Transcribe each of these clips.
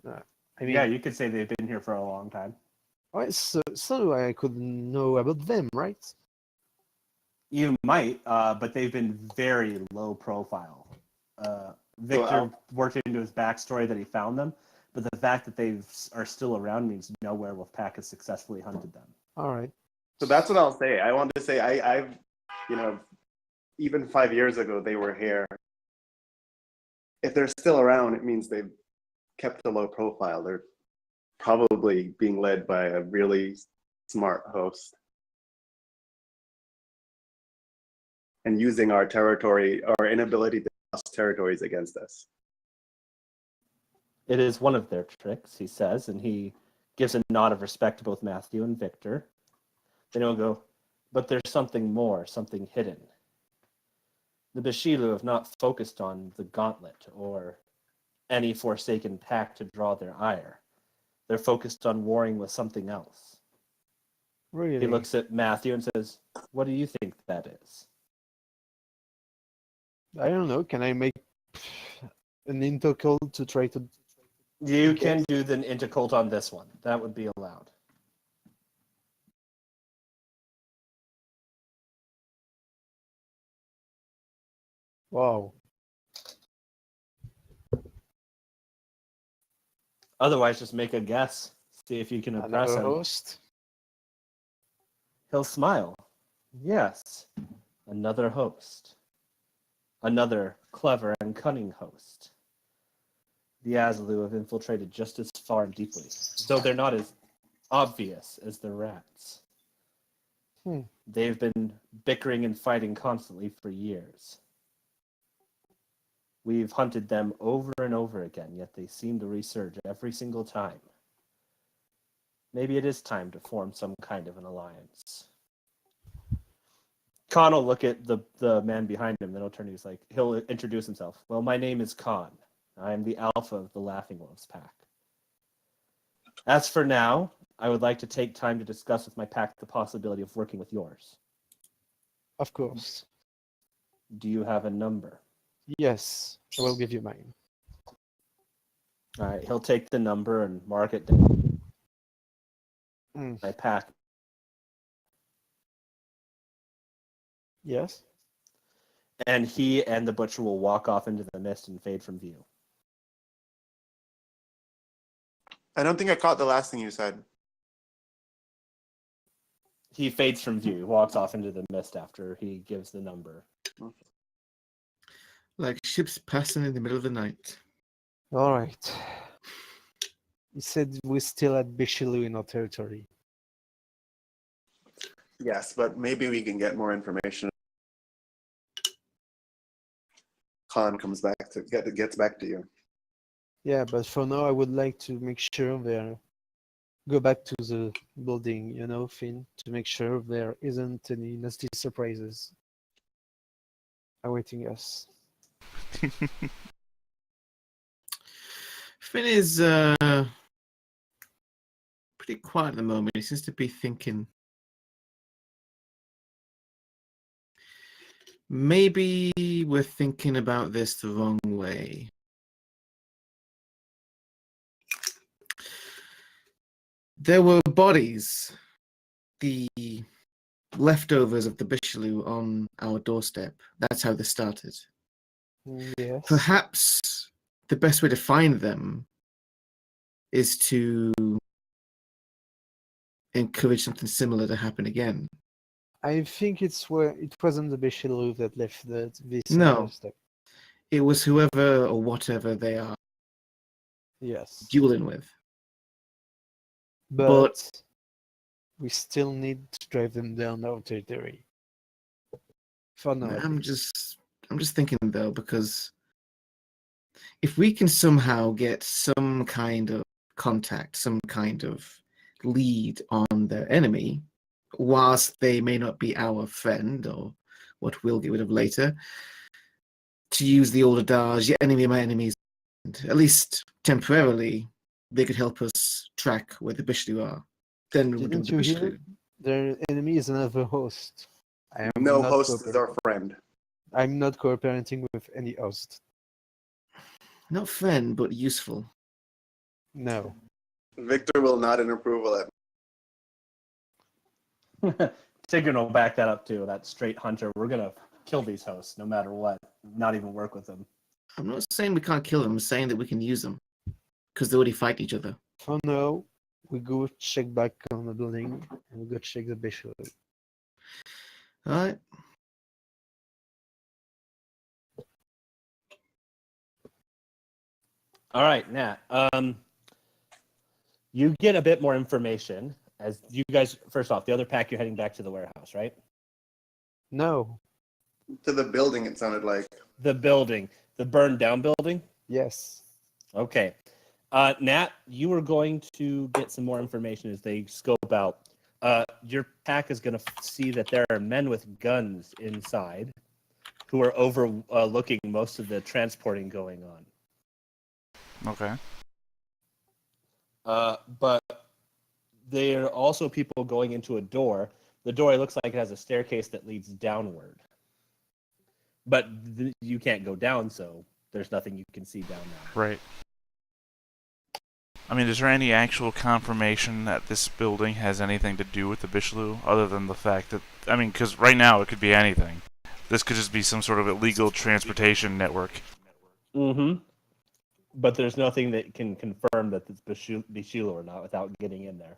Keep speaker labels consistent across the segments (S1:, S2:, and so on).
S1: Uh, I
S2: Yeah,
S1: mean,
S2: you could say they've been here for a long time.
S1: alright, so I could know about them, right?
S2: You might, but they've been very low profile.
S3: So
S2: Victor worked into his backstory that he found them, but the fact that they are still around means no werewolf pack has successfully hunted them.
S1: All right.
S3: So that's what I'll say. I want to say I've, even 5 years ago they were here. If they're still around, it means they've kept a low profile. They're probably being led by a really smart host and using our territory, our inability to cross territories against us.
S2: It is one of their tricks, he says, and he gives a nod of respect to both Matthew and Victor. Then he'll go, but there's something more, something hidden. The Bishilu have not focused on the gauntlet or any forsaken pack to draw their ire. They're focused on warring with something else.
S1: Really?
S2: He looks at Matthew and says, what do you think that is?
S1: I don't know. Can I make an intercall to try to?
S2: You can do the intercult on this one. That would be allowed.
S1: Wow.
S2: Otherwise, just make a guess. See if you can impress
S1: Another
S2: him.
S1: host.
S2: He'll smile. Yes, another host. Another clever and cunning host. The Azalu have infiltrated just as far and deeply, though they're not as obvious as the rats. They've been bickering and fighting constantly for years. We've hunted them over and over again, yet they seem to resurge every single time. Maybe it is time to form some kind of an alliance. Khan will look at the man behind him, then he'll turn to he's like, he'll introduce himself. Well, my name is Khan. I am the alpha of the Laughing Wolves pack. As for now, I would like to take time to discuss with my pack the possibility of working with yours.
S1: Of course.
S2: Do you have a number?
S1: Yes, I will give you mine.
S2: All right, he'll take the number and mark it down. My pack.
S1: Yes.
S2: And he and the butcher will walk off into the mist and fade from view.
S4: I don't think I caught the last thing you said.
S2: He fades from view, walks off into the mist after he gives the number.
S5: Like ships passing in the middle of the night.
S1: All right. You said we're still at Bishilu in our territory.
S3: Yes, but maybe we can get more information. Khan comes back to gets back to you.
S1: Yeah, but for now, I would like to make sure go back to the building, Finn, to make sure there isn't any nasty surprises awaiting us.
S5: Finn is pretty quiet at the moment. He seems to be thinking. Maybe we're thinking about this the wrong way. There were bodies, the leftovers of the Bishilu on our doorstep. That's how this started.
S1: Yes.
S5: Perhaps the best way to find them is to encourage something similar to happen again.
S1: I think it wasn't the Bishilu that left this
S5: No.
S1: step.
S5: It was whoever or whatever they are
S1: Yes.
S5: dueling with.
S1: But we still need to drive them down our territory. For now.
S5: I'm just thinking though, because if we can somehow get some kind of contact, some kind of lead on their enemy, whilst they may not be our friend or what we'll get rid of later, to use the old adage, your enemy, my enemies, at least temporarily, they could help us track where the Bishilu are. Then we would do
S1: Didn't
S5: the
S1: you
S5: Bishilu.
S1: hear? Their enemy is another host.
S3: No host is our friend.
S1: I'm not cooperating with any host.
S5: Not friend, but useful.
S1: No.
S3: Victor will nod in approval at
S2: Tigran will back that up too. That straight hunter. We're gonna kill these hosts no matter what. Not even work with them.
S5: I'm not saying we can't kill them. I'm saying that we can use them because they already fight each other.
S1: For now, we go check back on the building and we go check the bishop.
S5: All right.
S2: All right, Nat. You get a bit more information as you guys. First off, the other pack, you're heading back to the warehouse, right?
S1: No.
S3: to the building. It sounded like.
S2: The building, the burned down building.
S1: Yes.
S2: Okay. Nat, you were going to get some more information as they scope out. Your pack is going to see that there are men with guns inside who are overlooking most of the transporting going on.
S6: Okay.
S2: But there are also people going into a door. The door looks like it has a staircase that leads downward. But you can't go down, so there's nothing you can see down there.
S6: Right. I mean, is there any actual confirmation that this building has anything to do with the Bishlu, other than the fact that, I mean, because right now it could be anything. This could just be some sort of illegal transportation network.
S2: Mm-hmm. But there's nothing that can confirm that it's Bishulu or not without getting in there.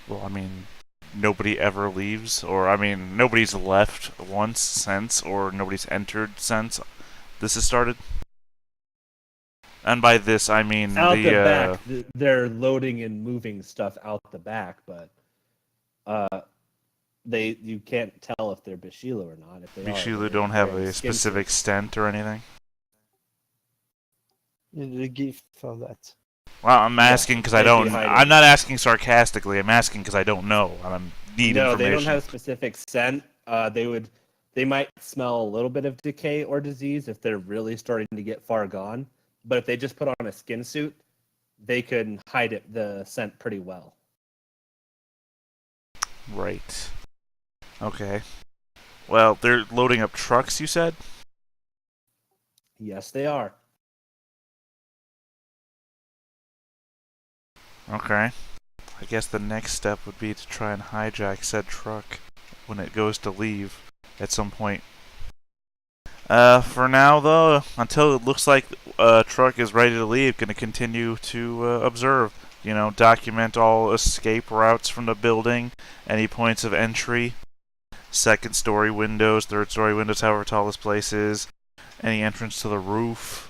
S6: Well, I mean, nobody ever leaves, or, I mean, nobody's left once since, or nobody's entered since this has started. And by this, I mean
S2: out the back. They're loading and moving stuff out the back, but you can't tell if they're Bishilu or not. If they
S6: Bishilu don't have a specific stent or anything.
S1: The gift for that.
S6: Well, I'm asking because I don't.
S2: hiding.
S6: I'm not asking sarcastically. I'm asking because I don't know. And I need
S2: No,
S6: information.
S2: they don't have a specific scent. They might smell a little bit of decay or disease if they're really starting to get far gone. But if they just put on a skin suit, they can hide the scent pretty well.
S6: Right. Okay. Well, they're loading up trucks, you said?
S2: Yes, they are.
S6: Okay. I guess the next step would be to try and hijack said truck when it goes to leave at some point. For now, though, until it looks like a truck is ready to leave, going to continue to observe. You know, document all escape routes from the building, any points of entry, second story windows, third story windows, however tall this place is, any entrance to the roof,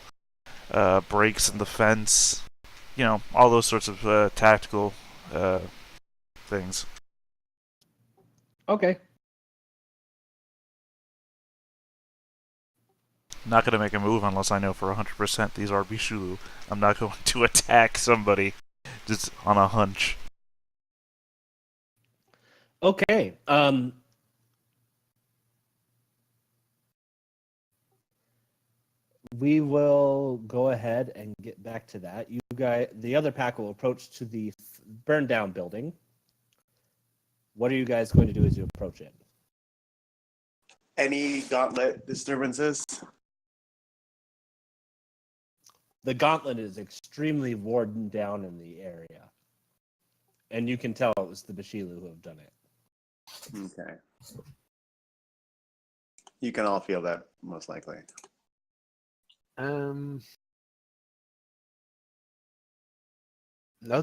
S6: breaks in the fence, you know, all those sorts of tactical things.
S2: Okay.
S6: I'm not going to make a move unless I know for 100% these are Bishulu. I'm not going to attack somebody just on a hunch.
S2: Okay. We will go ahead and get back to that. You guys, the other pack will approach to the burned down building. What are you guys going to do as you approach it?
S3: Any gauntlet disturbances?
S2: The gauntlet is extremely worn down in the area. And you can tell it was the Bishilu who have done it.
S3: Okay. You can all feel that, most likely.
S1: Not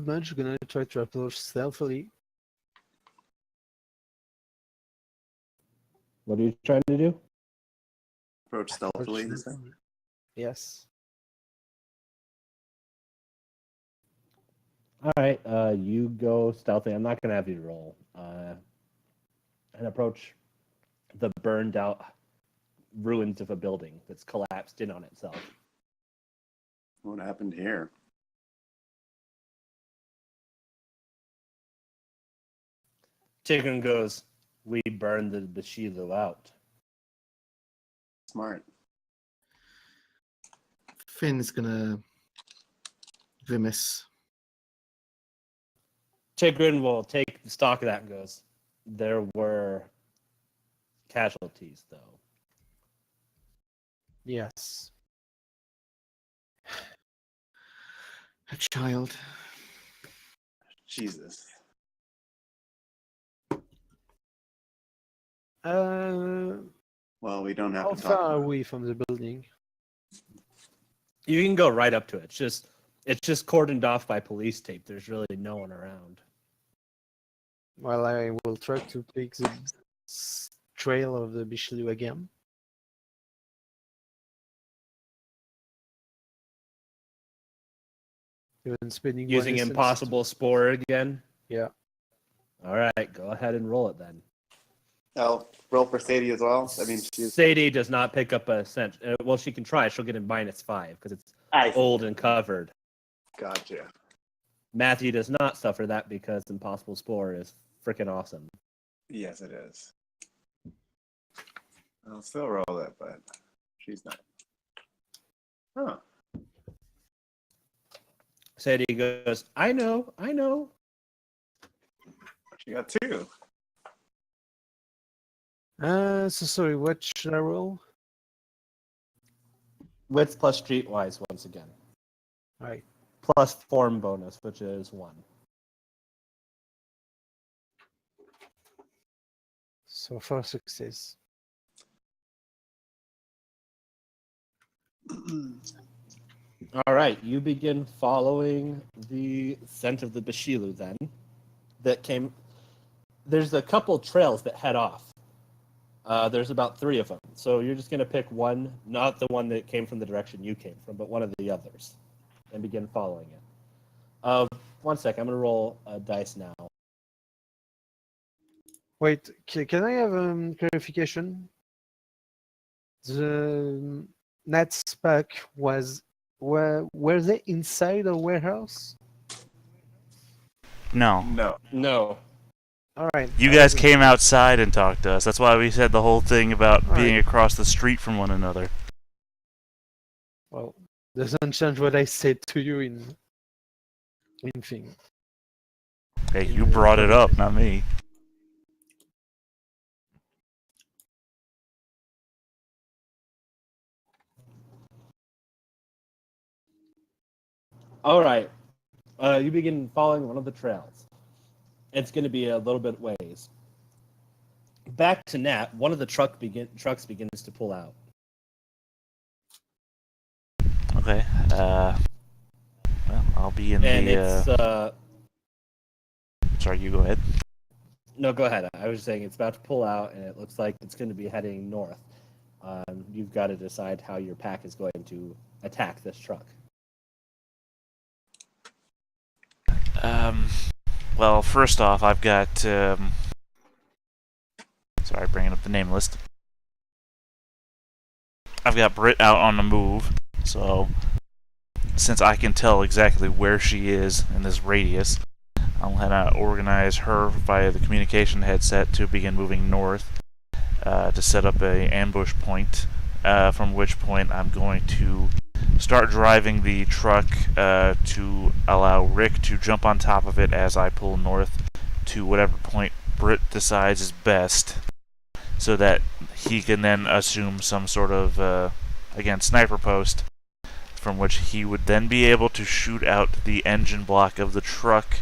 S1: much. Gonna try to approach stealthily.
S2: What are you trying to do?
S3: Approach stealthily. you said?
S1: Yes.
S2: All right, you go stealthy. I'm not going to have you roll. And approach the burned out ruins of a building that's collapsed in on itself.
S3: What happened here?
S2: Tigran goes, we burned the Bishilu out.
S3: Smart.
S5: Finn's gonna grimace.
S2: Tigran will take the stock of that and goes, there were casualties, though.
S1: Yes.
S5: A child.
S3: Jesus.
S1: Uh,
S3: Well, we don't have
S1: how
S3: to talk
S1: far
S3: about
S1: are we from the building?
S2: You can go right up to it. It's just cordoned off by police tape. There's really no one around.
S1: Well, I will try to take the trail of the Bichelu again. Even spinning one
S2: Using
S1: essence
S2: impossible spore again.
S1: Yeah.
S2: All right, go ahead and roll it then.
S3: I'll roll for Sadie as well. I mean, she's.
S2: Sadie does not pick up a scent. Well, she can try. She'll get a -5 because it's old and covered.
S3: Gotcha.
S2: Matthew does not suffer that because impossible spore is freaking awesome.
S3: Yes, it is. I'll still roll it, but she's not. Huh.
S2: Sadie goes, I know.
S3: She got 2.
S1: So sorry, what should I roll?
S2: Wits plus streetwise once again.
S1: Right.
S2: Plus form bonus, which is 1.
S1: So far success.
S2: All right, you begin following the scent of the Bichelu then. That came. There's a couple trails that head off. There's about 3 of them. So you're just going to pick one, not the one that came from the direction you came from, but one of the others, and begin following it. 1 sec, I'm going to roll a dice now.
S1: Wait, can I have clarification? The Nat's pack were they inside a warehouse?
S6: No.
S2: No.
S1: All right.
S6: You guys came outside and talked to us. That's why we said the whole thing about
S1: All
S6: being
S1: right.
S6: across the street from one another.
S1: Well, doesn't change what I said to you in thing.
S6: Hey, you brought it up, not me.
S2: All right. You begin following one of the trails. It's going to be a little bit ways. Back to Nat, one of the trucks begins to pull out.
S6: Okay. Well, I'll be in
S2: And
S6: the.
S2: it's
S6: Sorry, you go ahead.
S2: No, go ahead. I was saying it's about to pull out, and it looks like it's going to be heading north. You've got to decide how your pack is going to attack this truck.
S6: Well, first off, I've got. Sorry, bringing up the name list. I've got Britt out on the move, so since I can tell exactly where she is in this radius, I'm gonna organize her via the communication headset to begin moving north to set up a ambush point. From which point I'm going to start driving the truck to allow Rick to jump on top of it as I pull north to whatever point Britt decides is best, so that he can then assume some sort of, again, sniper post, from which he would then be able to shoot out the engine block of the truck,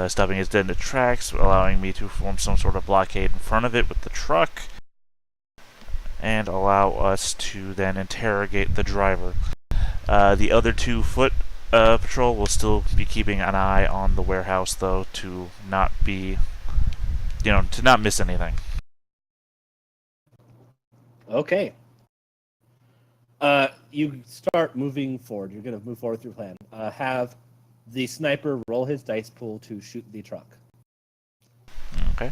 S6: stopping its dead in the tracks, allowing me to form some sort of blockade in front of it with the truck, and allow us to then interrogate the driver. The other 2 foot patrol will still be keeping an eye on the warehouse, though, to not be, to not miss anything.
S2: Okay. You start moving forward. You're going to move forward with your plan. Have the sniper roll his dice pool to shoot the truck.
S6: Okay.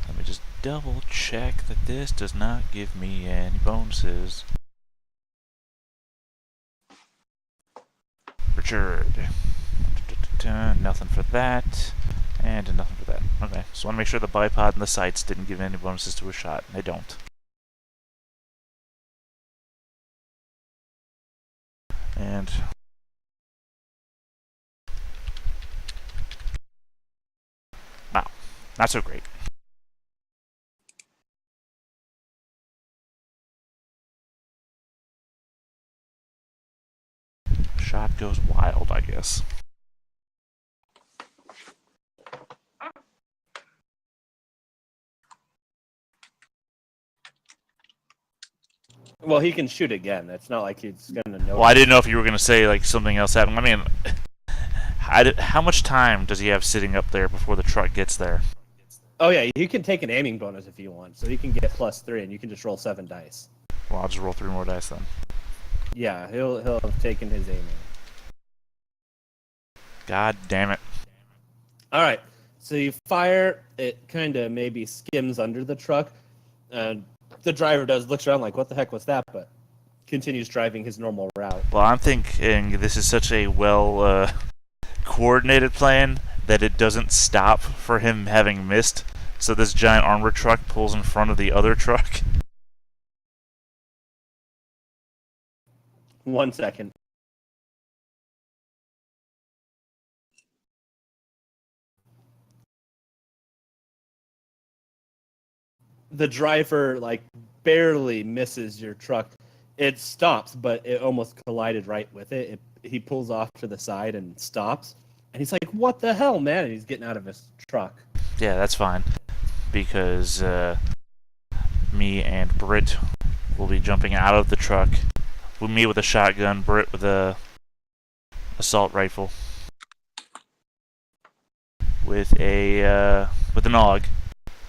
S6: Let me just double check that this does not give me any bonuses. Richard. Nothing for that. And nothing for that. Okay, so I want to make sure the bipod and the sights didn't give any bonuses to a shot. They don't. And wow, not so great. Shot goes wild, I guess.
S2: Well, he can shoot again. It's not like he's gonna know.
S6: Well, I didn't know if you were gonna say like something else happened. I mean, how much time does he have sitting up there before the truck gets there?
S2: Oh yeah, you can take an aiming bonus if you want, so you can get +3, and you can just roll 7 dice.
S6: Well, I'll just roll 3 more dice then.
S2: Yeah, he'll have taken his aiming.
S6: God damn it.
S2: All right, so you fire. It kind of maybe skims under the truck. The driver looks around like, "What the heck was that?" But continues driving his normal route.
S6: Well, I'm thinking this is such a well coordinated plan that it doesn't stop for him having missed. So this giant armored truck pulls in front of the other truck.
S2: 1 second. The driver like barely misses your truck. It stops, but it almost collided right with it. He pulls off to the side and stops. And he's like, "What the hell, man?" And he's getting out of his truck.
S6: Yeah, that's fine. Because me and Britt will be jumping out of the truck. Me with a shotgun, Britt with a assault rifle. With an AUG.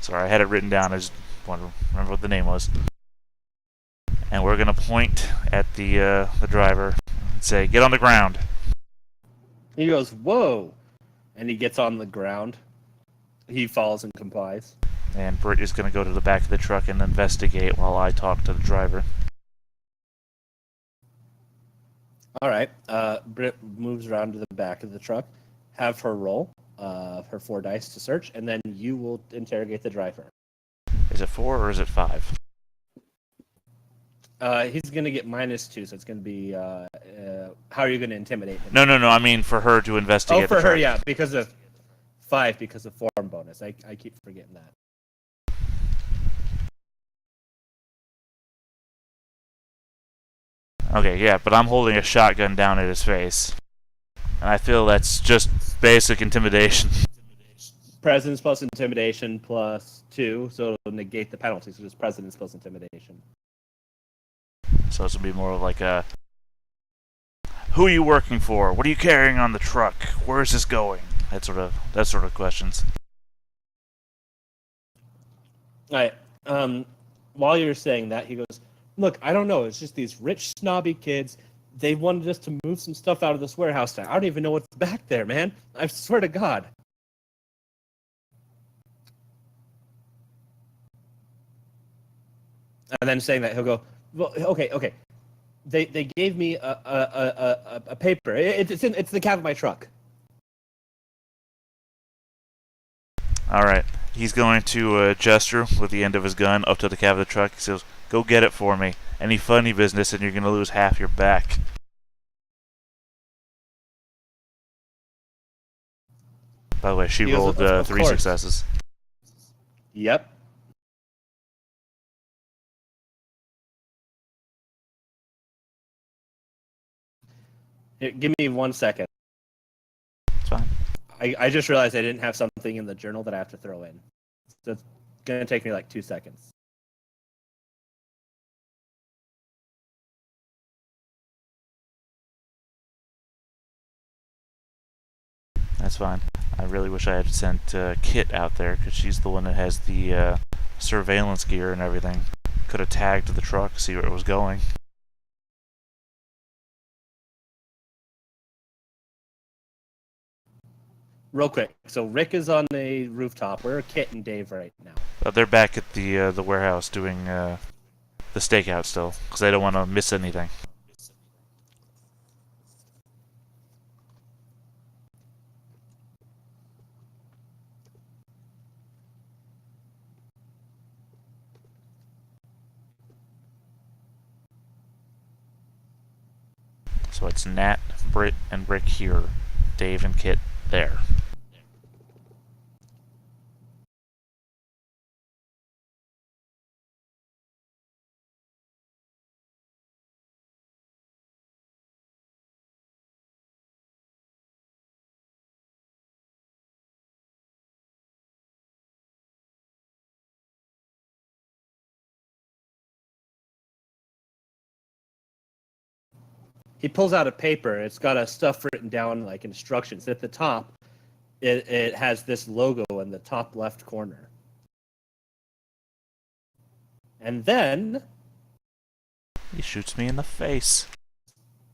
S6: Sorry, I had it written down. I just want to remember what the name was. And we're gonna point at the driver and say, "Get on the ground."
S2: He goes, "Whoa," and he gets on the ground. He falls and complies.
S6: And Britt is gonna go to the back of the truck and investigate while I talk to the driver.
S2: All right. Britt moves around to the back of the truck. Have her roll her 4 dice to search, and then you will interrogate the driver.
S6: Is it 4 or is it 5?
S2: He's going to get -2, so it's going to be... how are you going to intimidate him?
S6: No. I mean for her to investigate.
S2: Oh, for
S6: the
S2: her,
S6: truck.
S2: yeah, because of 5, because of form bonus. I keep forgetting that.
S6: Okay, yeah, but I'm holding a shotgun down at his face. And I feel that's just basic intimidation.
S2: Presence plus intimidation +2, so it'll negate the penalty, so just presence plus intimidation.
S6: So this will be more of like a... Who are you working for? What are you carrying on the truck? Where is this going? That sort of questions.
S2: All right. While you're saying that, he goes, "Look, I don't know. It's just these rich, snobby kids. They wanted us to move some stuff out of this warehouse now. I don't even know what's back there, man. I swear to God." And then saying that, he'll go, "Well, okay. They gave me a paper. It's the cab of my truck."
S6: Alright, he's going to gesture with the end of his gun up to the cab of the truck. He says, "Go get it for me. Any funny business and you're going to lose half your back." By the way, she
S2: He goes,
S6: rolled
S2: "Of
S6: 3
S2: course."
S6: successes.
S2: Yep. Here, give me 1 second.
S6: It's fine.
S2: I just realized I didn't have something in the journal that I have to throw in. So it's going to take me like 2 seconds.
S6: That's fine. I really wish I had sent Kit out there, because she's the one that has the surveillance gear and everything. Could have tagged the truck, see where it was going.
S2: Real quick. So Rick is on the rooftop. Where are Kit and Dave right now?
S6: They're back at the warehouse doing the stakeout still, because they don't want to miss anything. So it's Nat, Britt, and Rick here. Dave and Kit there.
S2: He pulls out a paper. It's got a stuff written down like instructions. At the top, it has this logo in the top left corner. And then...
S6: He shoots me in the face.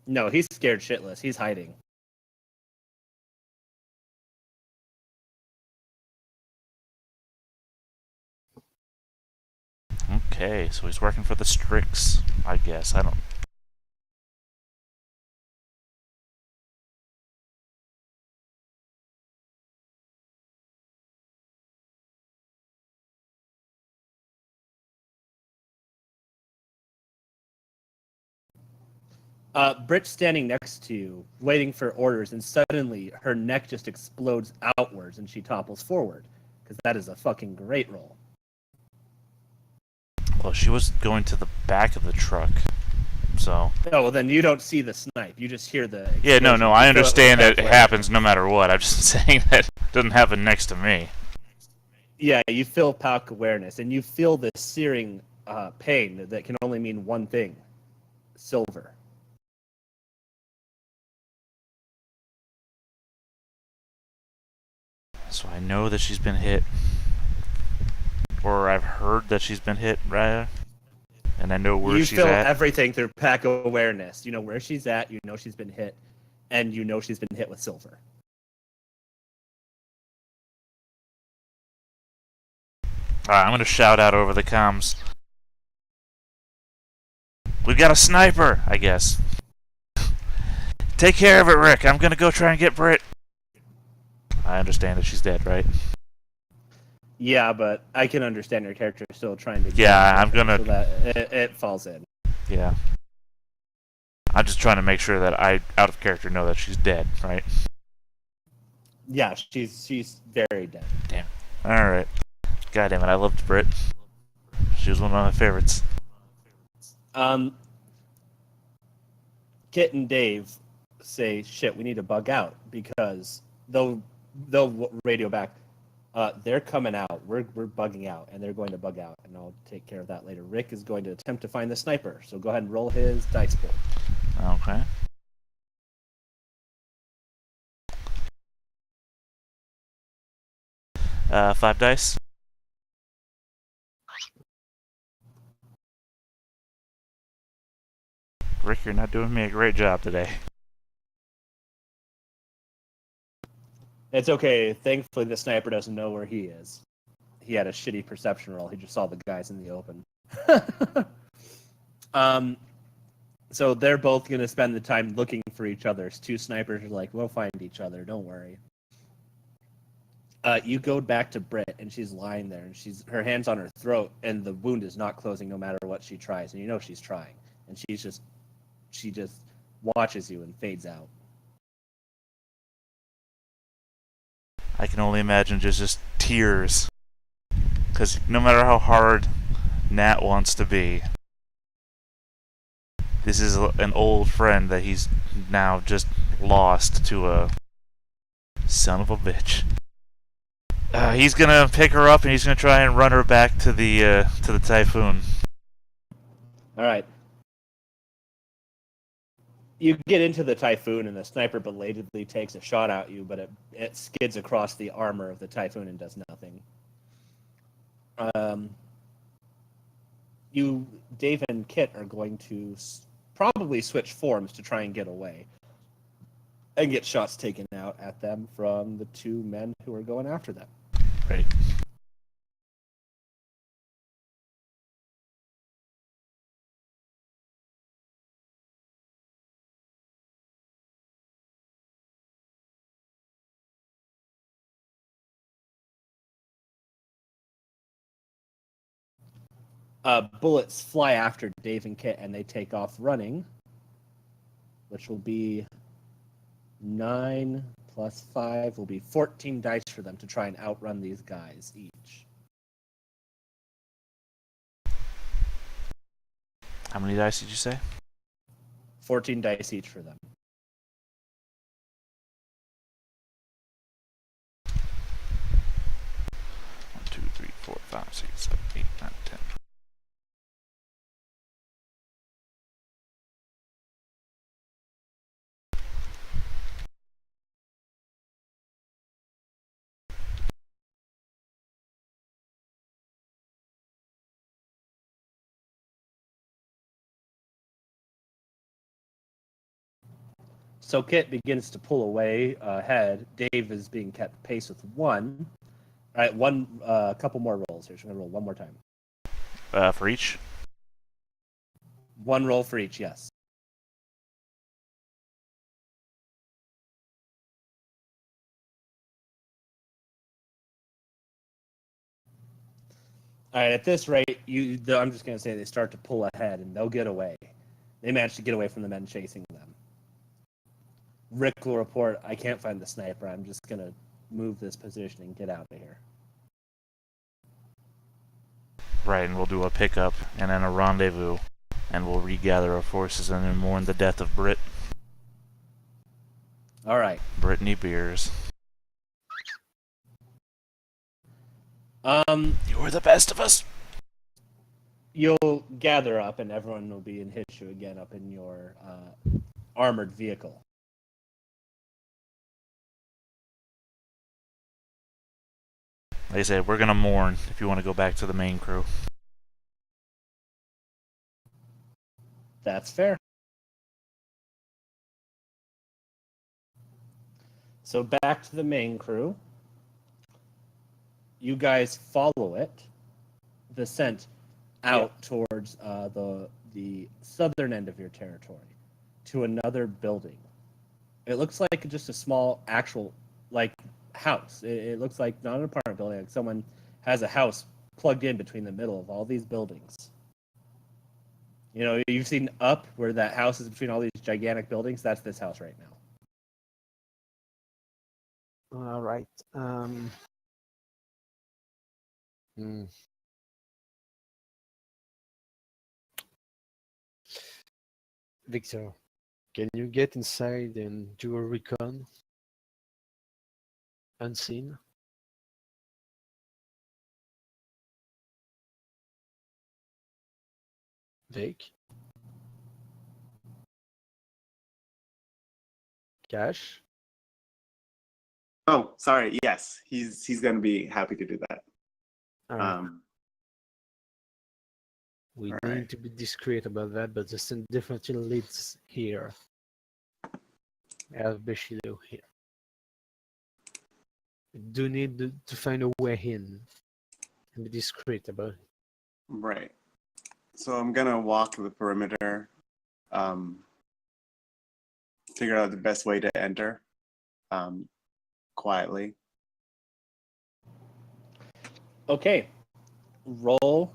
S2: No, he's scared shitless. He's hiding.
S6: Okay, so he's working for the Strix, I guess. I don't...
S2: Britt's standing next to you, waiting for orders, and suddenly her neck just explodes outwards and she topples forward. Because that is a fucking great roll.
S6: Well, she was going to the back of the truck, so...
S2: Oh, well then you don't see the snipe. You just hear the...
S6: Yeah, no,
S2: explosion.
S6: I
S2: You feel
S6: understand
S2: it
S6: that
S2: with
S6: it
S2: halfway.
S6: happens no matter what. I'm just saying that it doesn't happen next to me.
S2: Yeah, you feel PAC awareness, and you feel this searing pain that can only mean one thing. Silver.
S6: So I know that she's been hit. Or I've heard that she's been hit, right? And I know where
S2: You
S6: she's
S2: feel
S6: at.
S2: everything through PAC awareness. You know where she's at, you know she's been hit, and you know she's been hit with silver.
S6: Alright, I'm gonna shout out over the comms. We've got a sniper, I guess. Take care of it, Rick. I'm gonna go try and get Britt. I understand that she's dead, right?
S2: Yeah, but I can understand your character still trying to...
S6: Yeah, I'm gonna...
S2: So that it falls in.
S6: Yeah. I'm just trying to make sure that I, out of character, know that she's dead, right?
S2: Yeah, she's very dead.
S6: Damn. Alright. God damn it, I loved Britt. She was one of my favorites.
S2: Kit and Dave say, shit, we need to bug out, because they'll radio back. They're coming out. We're bugging out, and they're going to bug out, and I'll take care of that later. Rick is going to attempt to find the sniper, so go ahead and roll his dice pool.
S6: Okay. Five dice. Rick, you're not doing me a great job today.
S2: It's okay. Thankfully, the sniper doesn't know where he is. He had a shitty perception roll. He just saw the guys in the open. So they're both going to spend the time looking for each other. Two snipers are like, we'll find each other. Don't worry. You go back to Britt, and she's lying there, and her hand's on her throat, and the wound is not closing no matter what she tries. And you know she's trying. And she just watches you and fades out.
S6: I can only imagine just tears. Because no matter how hard Nat wants to be, this is an old friend that he's now just lost to a son of a bitch. He's gonna pick her up and he's gonna try and run her back to the Typhoon.
S2: All right. You get into the Typhoon, and the sniper belatedly takes a shot at you, but it skids across the armor of the Typhoon and does nothing. Dave and Kit are going to probably switch forms to try and get away and get shots taken out at them from the two men who are going after them.
S6: Right.
S2: Bullets fly after Dave and Kit, and they take off running, which will be 9 plus 5 will be 14 dice for them to try and outrun these guys each.
S6: How many dice did you say?
S2: 14 dice each for them.
S6: 1, 2, 3, 4, 5, 6, 7, 8, 9, 10.
S2: So Kit begins to pull away ahead. Dave is being kept pace with 1. All right, a couple more rolls here. So I'm going to roll one more time.
S6: For each?
S2: 1 roll for each, yes. All right, at this rate, I'm just going to say they start to pull ahead, and they'll get away. They manage to get away from the men chasing them. Rick will report, I can't find the sniper. I'm just going to move this position and get out of here.
S6: Right, and we'll do a pickup and then a rendezvous, and we'll regather our forces and then mourn the death of Britt.
S2: All right.
S6: Brittany Beers. You were the best of us.
S2: You'll gather up, and everyone will be in Hishu again up in your armored vehicle.
S6: They said, we're going to mourn if you want to go back to the main crew.
S2: That's fair. So back to the main crew. You guys follow it, the scent, out towards the southern end of your territory, to another building. It looks like just a small actual house. It looks like not an apartment building. Like someone has a house plugged in between the middle of all these buildings. You know, you've seen Up where that house is between all these gigantic buildings. That's this house right now.
S1: All right. Victor, can you get inside and do a recon? Unseen? Vic? Cash?
S3: Oh, sorry. Yes, he's going to be happy to do that.
S1: All right. We
S3: all
S1: need
S3: right.
S1: to be discreet about that, but the scent definitely leads here. I have Bushido here. We do need to find a way in and be discreet about it.
S3: Right. So I'm going to walk the perimeter, figure out the best way to enter quietly.
S2: Okay. Roll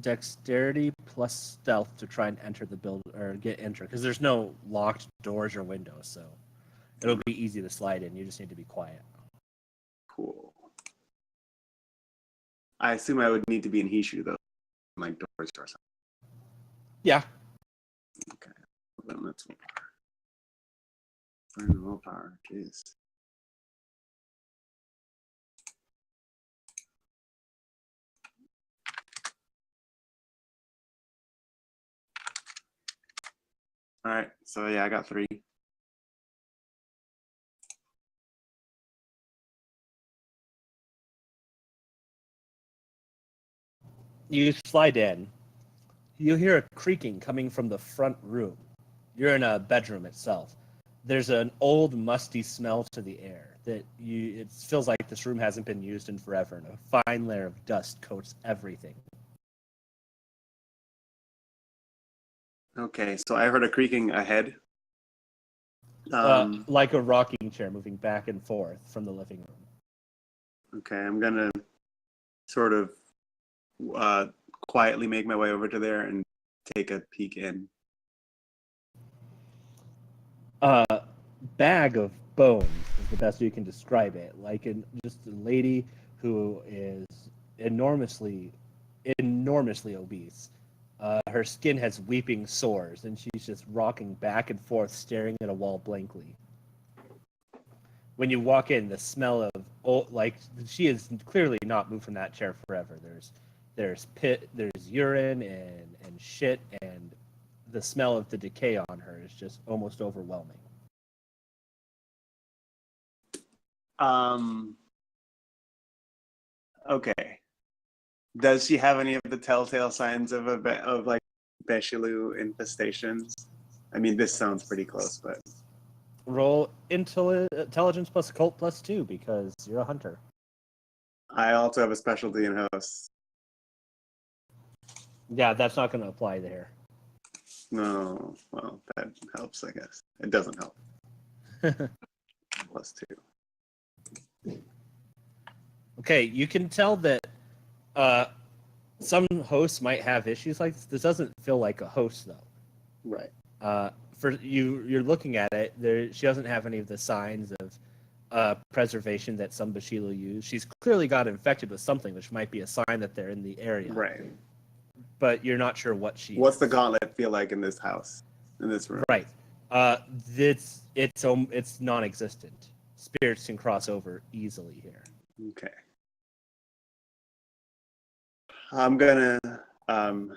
S2: dexterity plus stealth to try and enter the build or get enter, because there's no locked doors or windows, so it'll be easy to slide in. You just need to be quiet.
S3: Cool. I assume I would need to be in Hishu, though, like doors or something.
S2: Yeah.
S3: Okay. Then let's find willpower. Jeez. All right. So yeah, I got 3.
S2: You slide in. You hear a creaking coming from the front room. You're in a bedroom itself. There's an old, musty smell to the air that it feels like this room hasn't been used in forever, and a fine layer of dust coats everything.
S3: Okay, so I heard a creaking ahead.
S2: Like a rocking chair moving back and forth from the living room.
S3: Okay, I'm gonna sort of quietly make my way over to there and take a peek in.
S2: Bag of bones is the best you can describe it. Like just a lady who is enormously obese. Her skin has weeping sores, and she's just rocking back and forth, staring at a wall blankly. When you walk in, the smell of she is clearly not moved from that chair forever. There's urine and shit, and the smell of the decay on her is just almost overwhelming.
S3: Okay. Does she have any of the telltale signs of like Beshilu infestations? I mean, this sounds pretty close, but
S2: Roll intelligence plus occult plus 2 because you're a hunter.
S3: I also have a specialty in hosts.
S2: Yeah, that's not going to apply there.
S3: No, well, that helps, I guess. It doesn't help. Plus 2.
S2: Okay, you can tell that some hosts might have issues like this. This doesn't feel like a host, though.
S3: Right.
S2: For you're looking at it. She doesn't have any of the signs of preservation that some Bashila use. She's clearly got infected with something, which might be a sign that they're in the area.
S3: Right.
S2: But you're not sure what she.
S3: What's
S2: is.
S3: the gauntlet feel like in this house, in this room?
S2: Right. It's non-existent. Spirits can cross over easily here.
S3: Okay. I'm gonna, and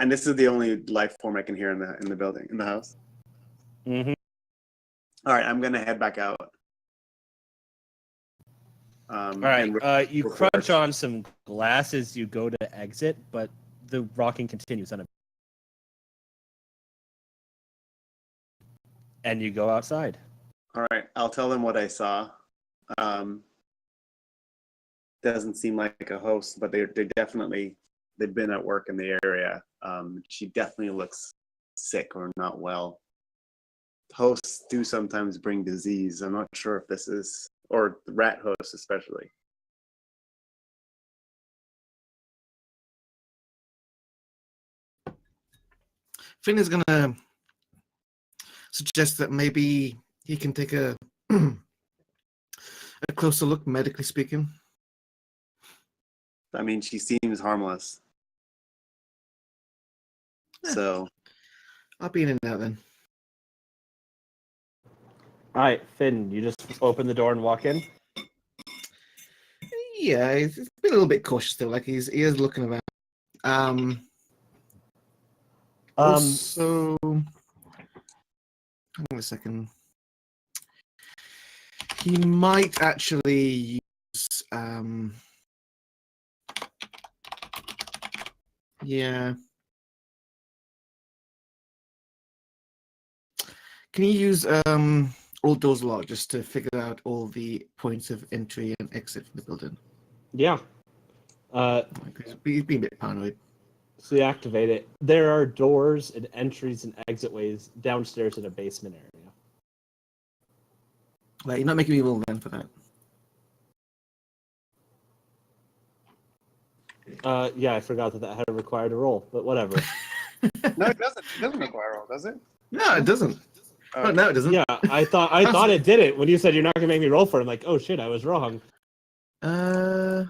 S3: this is the only life form I can hear in the building, in the house.
S2: Mm-hmm.
S3: All right, I'm gonna head back out.
S2: All right. You
S3: report.
S2: crunch on some glass as you go to exit, but the rocking continues and you go outside.
S3: All right, I'll tell them what I saw. Doesn't seem like a host, but they've been at work in the area. She definitely looks sick or not well. Hosts do sometimes bring disease. I'm not sure if this is, or rat hosts especially.
S5: Finn is gonna suggest that maybe he can take a a closer look, medically speaking.
S3: I mean, she seems harmless.
S5: Yeah.
S3: So
S5: I'll be in and out then.
S2: All right, Finn, you just open the door and walk in.
S5: Yeah, he's been a little bit cautious still. Like he is looking around. Also, hang on a second. He might actually use. Yeah. Can you use all doors locked just to figure out all the points of entry and exit from the building?
S2: Yeah.
S5: He's being a bit paranoid.
S2: So you activate it. There are doors and entries and exit ways downstairs in a basement area.
S5: Like, you're not making me roll then for that.
S2: Yeah, I forgot that had required a roll, but whatever.
S3: no, it doesn't. It doesn't require roll, does it?
S5: No, it doesn't. Oh, no, it doesn't.
S2: Yeah, I thought it did it when you said you're not gonna make me roll for it. I'm like, oh shit, I was wrong.
S5: I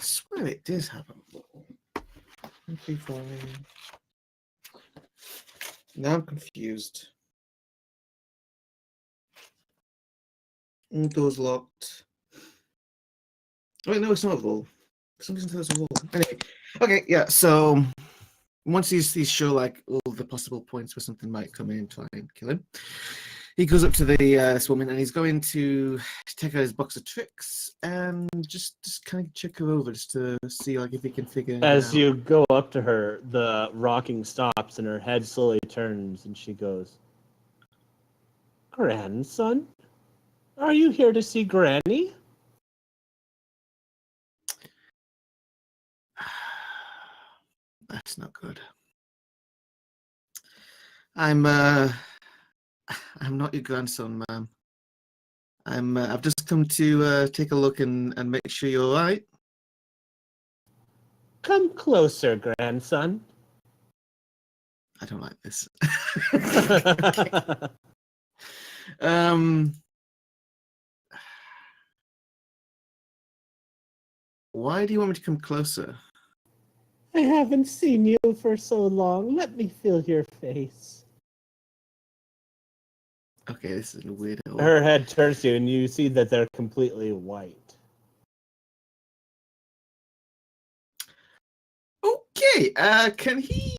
S5: swear it did happen. 1, 3, 4. Now I'm confused. All doors locked. Wait, no, it's not a roll. For some reason, there's a roll. Anyway, okay, yeah. So once he's sure like all the possible points where something might come in and try and kill him, he goes up to the this woman and he's going to take out his box of tricks and just kind of check her over just to see like if he can figure it out.
S2: As you go up to her, the rocking stops and her head slowly turns and she goes, "Grandson, are you here to see Granny?"
S5: That's not good. I'm not your grandson, ma'am. I've just come to take a look and make sure you're all right.
S2: Come closer, grandson.
S5: I don't like this. Why do you want me to come closer?
S2: I haven't seen you for so long. Let me feel your face.
S5: Okay, this is a weird.
S2: Her head turns to you, and you see that they're completely white.
S5: Okay, can he?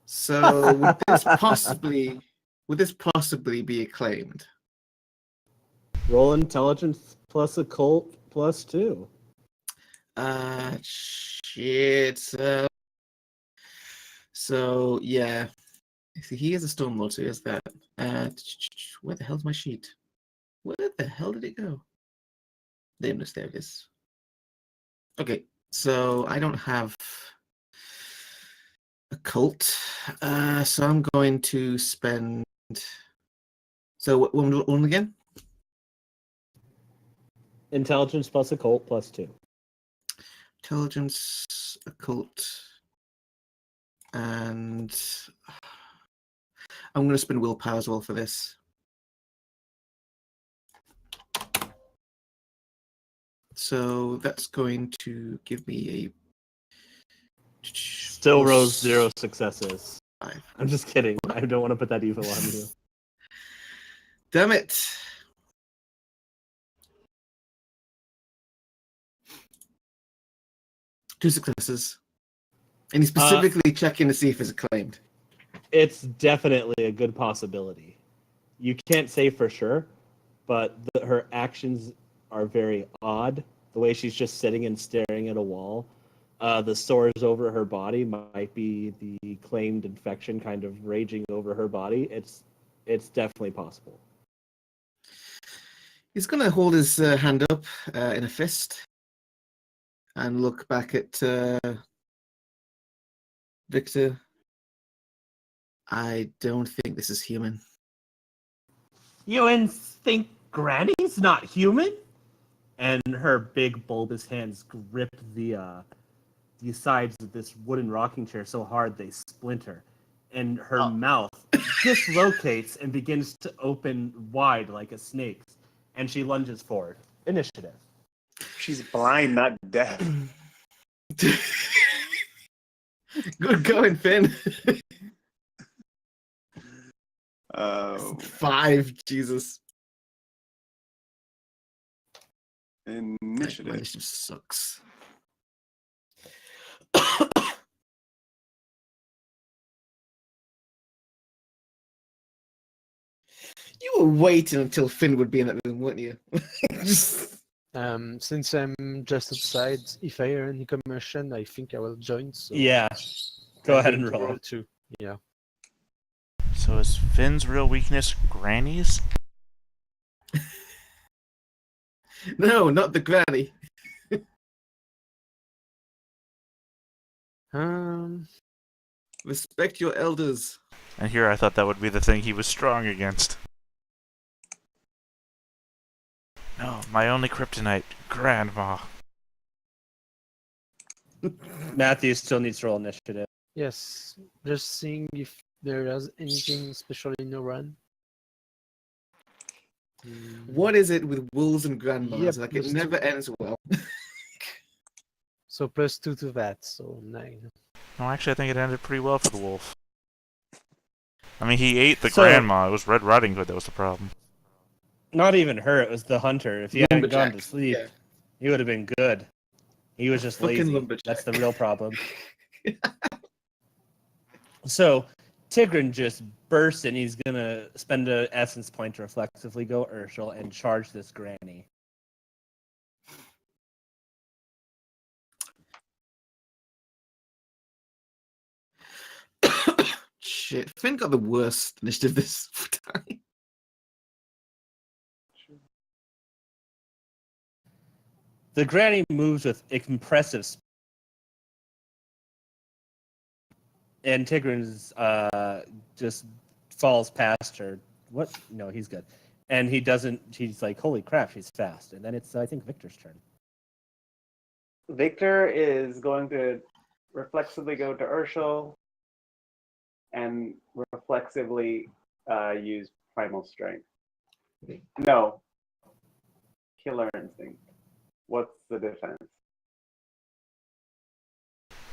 S5: So would this possibly be acclaimed?
S2: Roll intelligence plus occult plus 2.
S5: Shit. So yeah, see, he is a stone lord, so he has that. Where the hell's my sheet? Where the hell did it go? There it is. Okay, so I don't have a cult, so I'm going to spend. So what one again?
S2: Intelligence plus occult plus 2.
S5: Intelligence, occult, and I'm going to spend willpower as well for this. So that's going to give me a
S2: Still rolls 0 successes.
S5: 5.
S2: I'm just kidding. I don't want to put that evil on you.
S5: Damn it! Two successes. And he's specifically checking to see if it's claimed.
S2: It's definitely a good possibility. You can't say for sure, but her actions are very odd. The way she's just sitting and staring at a wall. The sores over her body might be the claimed infection kind of raging over her body. It's definitely possible.
S5: He's going to hold his hand up in a fist and look back at Victor. I don't think this is human.
S2: You think Granny's not human? And her big bulbous hands grip the sides of this wooden rocking chair so hard they splinter. And her mouth dislocates and begins to open wide like a snake's. And she lunges forward. Initiative.
S3: She's blind, not deaf.
S5: Good going, Finn. 5, Jesus. My
S3: Initiative.
S5: initiative sucks. You were waiting until Finn would be in that room, weren't you?
S1: Since I'm just outside, if I hear any commotion, I think I will join. So
S2: Yeah. Go
S1: I'm
S2: ahead
S1: going
S2: and
S1: to
S2: roll.
S1: too. Yeah.
S6: So is Finn's real weakness grannies?
S5: No, not the granny. Respect your elders.
S6: And here I thought that would be the thing he was strong against. No, my only kryptonite, Grandma.
S2: Matthew still needs to roll initiative.
S1: Yes. Just seeing if there is anything special in the run.
S5: What is it with wolves and grandmas?
S1: Yep,
S5: Like, it
S1: plus
S5: never
S1: 2.
S5: ends well.
S1: So +2 to that, so 9.
S6: No, actually I think it ended pretty well for the wolf. I mean, he ate the
S2: So-
S6: grandma. It was Red Riding Hood that was the problem.
S2: Not even her, it was the hunter. If he hadn't gone to
S5: Lumberjack,
S2: sleep,
S5: yeah.
S2: he would have been good. He was just
S5: Fucking
S2: lazy.
S5: lumberjack.
S2: That's the real problem. So Tigran just bursts and he's gonna spend an essence point to reflexively go Urshel and charge this granny.
S5: Shit, Finn got the worst initiative this time.
S2: The granny moves with impressive speed. And Tigran's just falls past her. What? No, he's good. And he doesn't. He's like, holy crap, she's fast. And then it's, I think, Victor's turn.
S3: Victor is going to reflexively go to Urshel and reflexively use Primal Strength. No. Killer Instinct. What's the defense?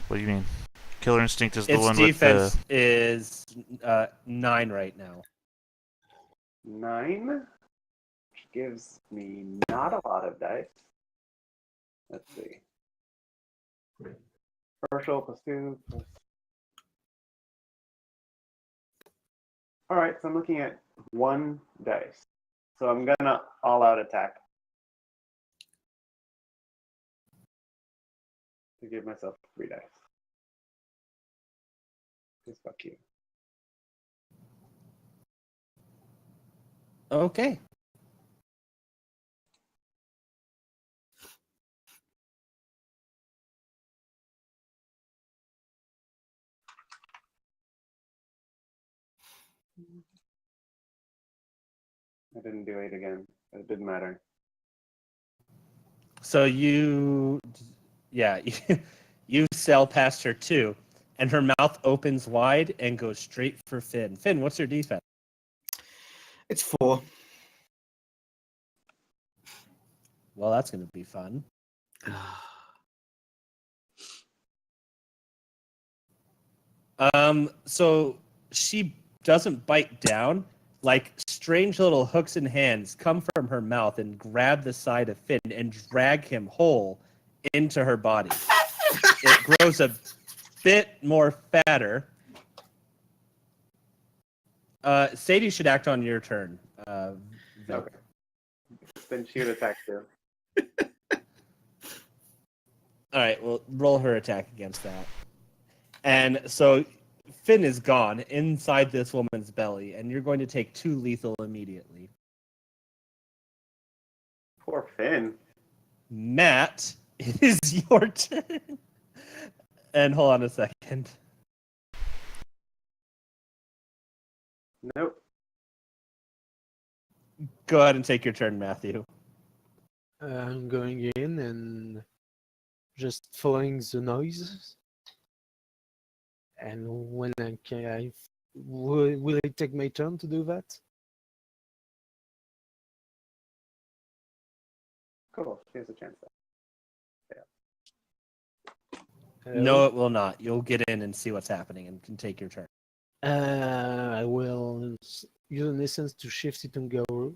S6: What do you mean? Killer Instinct is the
S2: Its
S6: one with
S2: defense
S6: the...
S2: is 9 right now.
S3: 9, which gives me not a lot of dice. Let's see. Herschel +2 plus. All right, so I'm looking at 1 dice. So I'm gonna all-out attack. to give myself 3 dice. Just fuck you.
S2: Okay.
S3: I didn't do 8 again. It didn't matter.
S2: So you sail past her too, and her mouth opens wide and goes straight for Finn. Finn, what's your defense?
S5: It's 4.
S2: Well, that's going to be fun. So she doesn't bite down. Like strange little hooks and hands come from her mouth and grab the side of Finn and drag him whole into her body. It grows a bit more fatter. Sadie should act on your turn. Vic.
S3: Okay. Then she would attack too.
S2: All right, well, roll her attack against that. And so Finn is gone inside this woman's belly, and you're going to take 2 lethal immediately.
S3: Poor Finn.
S2: Matt, it is your turn. And hold on a second.
S3: Nope.
S2: Go ahead and take your turn, Matthew.
S1: I'm going in and just following the noises. And when will it take my turn to do that?
S3: Cool. She has a chance.
S2: No, it will not. You'll get in and see what's happening and can take your turn.
S1: I will use an essence to shift it and go.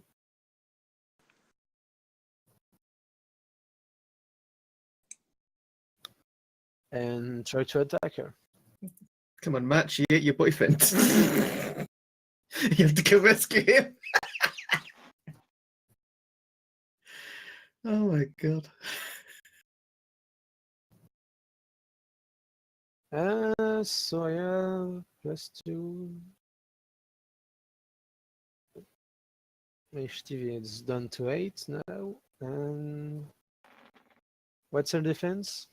S1: And try to attack her.
S5: Come on, Matt, she ate your boyfriend. You have to go rescue him. Oh my god.
S1: So I have +2. Initiative is down to 8 now. And what's her defense?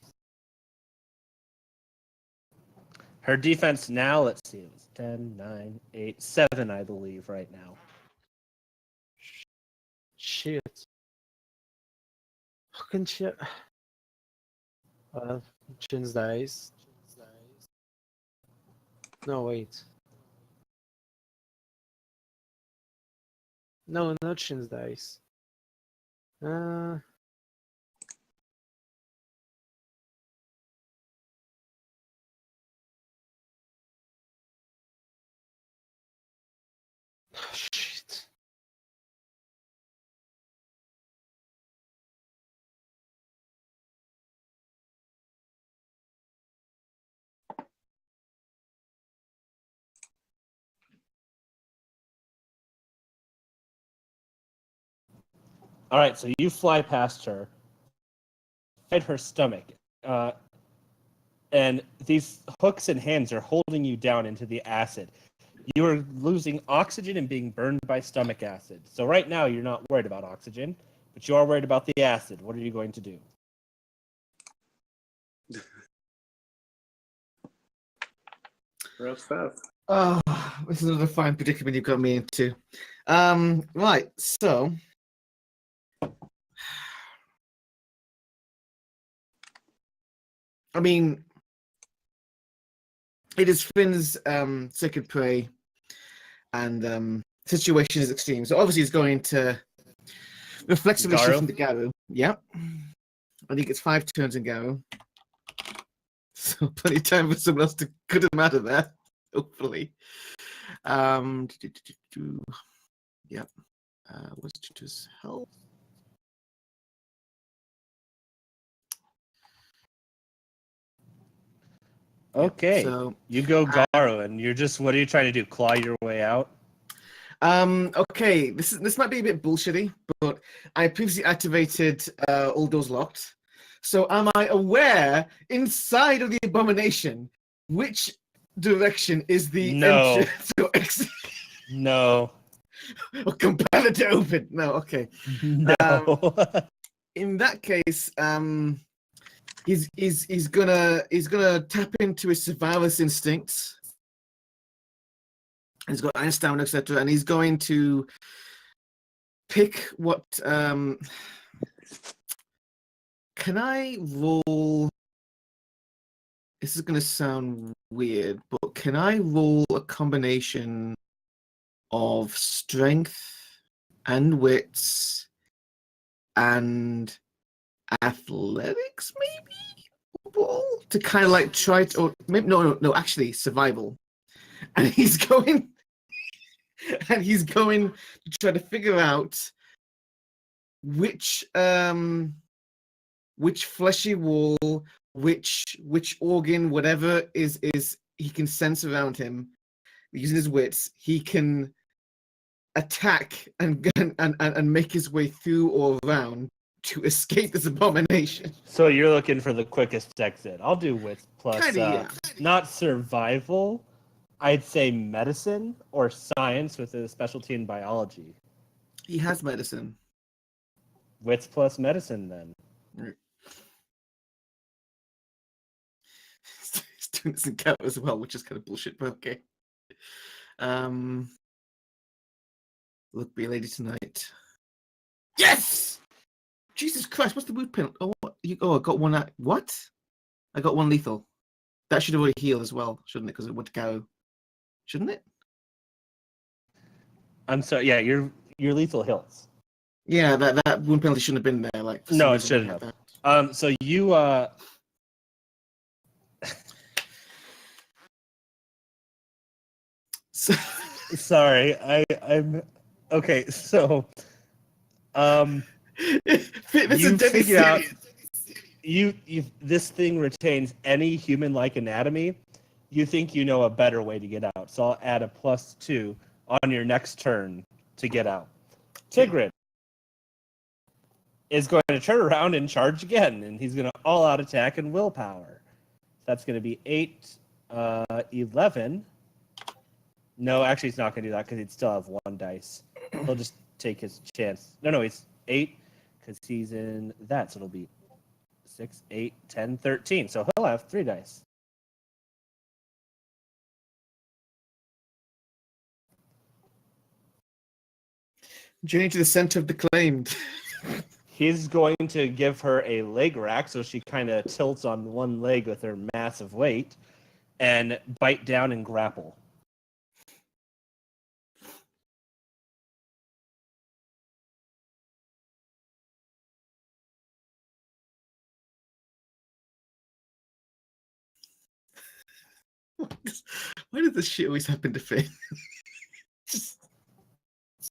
S2: Her defense now, let's see, it was 10, 9, 8, 7, I believe, right now.
S1: Shit. How can she... Chins dice. No, wait. No, not Chins dice. Shit.
S2: All right, so you fly past her, hit her stomach, and these hooks and hands are holding you down into the acid. You are losing oxygen and being burned by stomach acid. So right now, you're not worried about oxygen, but you are worried about the acid. What are you going to do?
S3: Rough stuff.
S5: Oh, this is another fine predicament you've got me into. Right, so I mean, it is Finn's sacred prey, and situation is extreme. So obviously, he's going to reflexively shift into Garu. Yep. I think it's 5 turns in Garu. So plenty of time for someone else to cut him out of there, hopefully. Yep. What's just help?
S2: Okay,
S5: so
S2: you go Garo, and you're just, what are you trying to do? Claw your way out?
S5: Okay, this might be a bit bullshitty, but I previously activated all doors locked. So am I aware inside of the abomination which direction is the
S2: No.
S5: entrance or exit?
S2: No.
S5: Or compel it to open? No, okay.
S2: No.
S5: In that case, he's gonna tap into his survivalist instincts. He's got Einstein, etc., and he's going to pick what. Can I roll? This is gonna sound weird, but can I roll a combination of strength and wits and athletics, maybe, to kind of like try to, or maybe no, actually survival, and he's going to try to figure out which fleshy wall, which organ, whatever is he can sense around him using his wits, he can attack and make his way through or around to escape this abomination.
S2: So you're looking for the quickest exit. I'll do with plus
S5: Kinda, yeah.
S2: not survival. I'd say medicine or science with a specialty in biology.
S5: He has medicine.
S2: Wits plus medicine then.
S5: He's doing this in count as well, which is kind of bullshit, but okay. Look, be a lady tonight. Yes! Jesus Christ, what's the wound penalty? Oh, I got one at what? I got one lethal. That should have already healed as well, shouldn't it? Because it would go. Shouldn't it?
S2: I'm sorry, yeah, your lethal heals.
S5: Yeah, that wound penalty shouldn't have been there. Like
S2: No, it shouldn't have. So you sorry, I'm okay. So, you figured out you this thing retains any human-like anatomy. You think you know a better way to get out, so I'll add a +2 on your next turn to get out. Tigrid is going to turn around and charge again, and he's going to all-out attack and willpower. That's going to be 8, 11. No, actually, he's not going to do that because he'd still have 1 dice. He'll just take his chance. No, he's 8 because he's in that, so it'll be 6, 8, 10, 13. So he'll have 3 dice.
S5: Journey to the center of the claimed.
S2: He's going to give her a leg rack, so she kind of tilts on one leg with her massive weight, and bite down and grapple.
S5: Why does this shit always happen to Finn?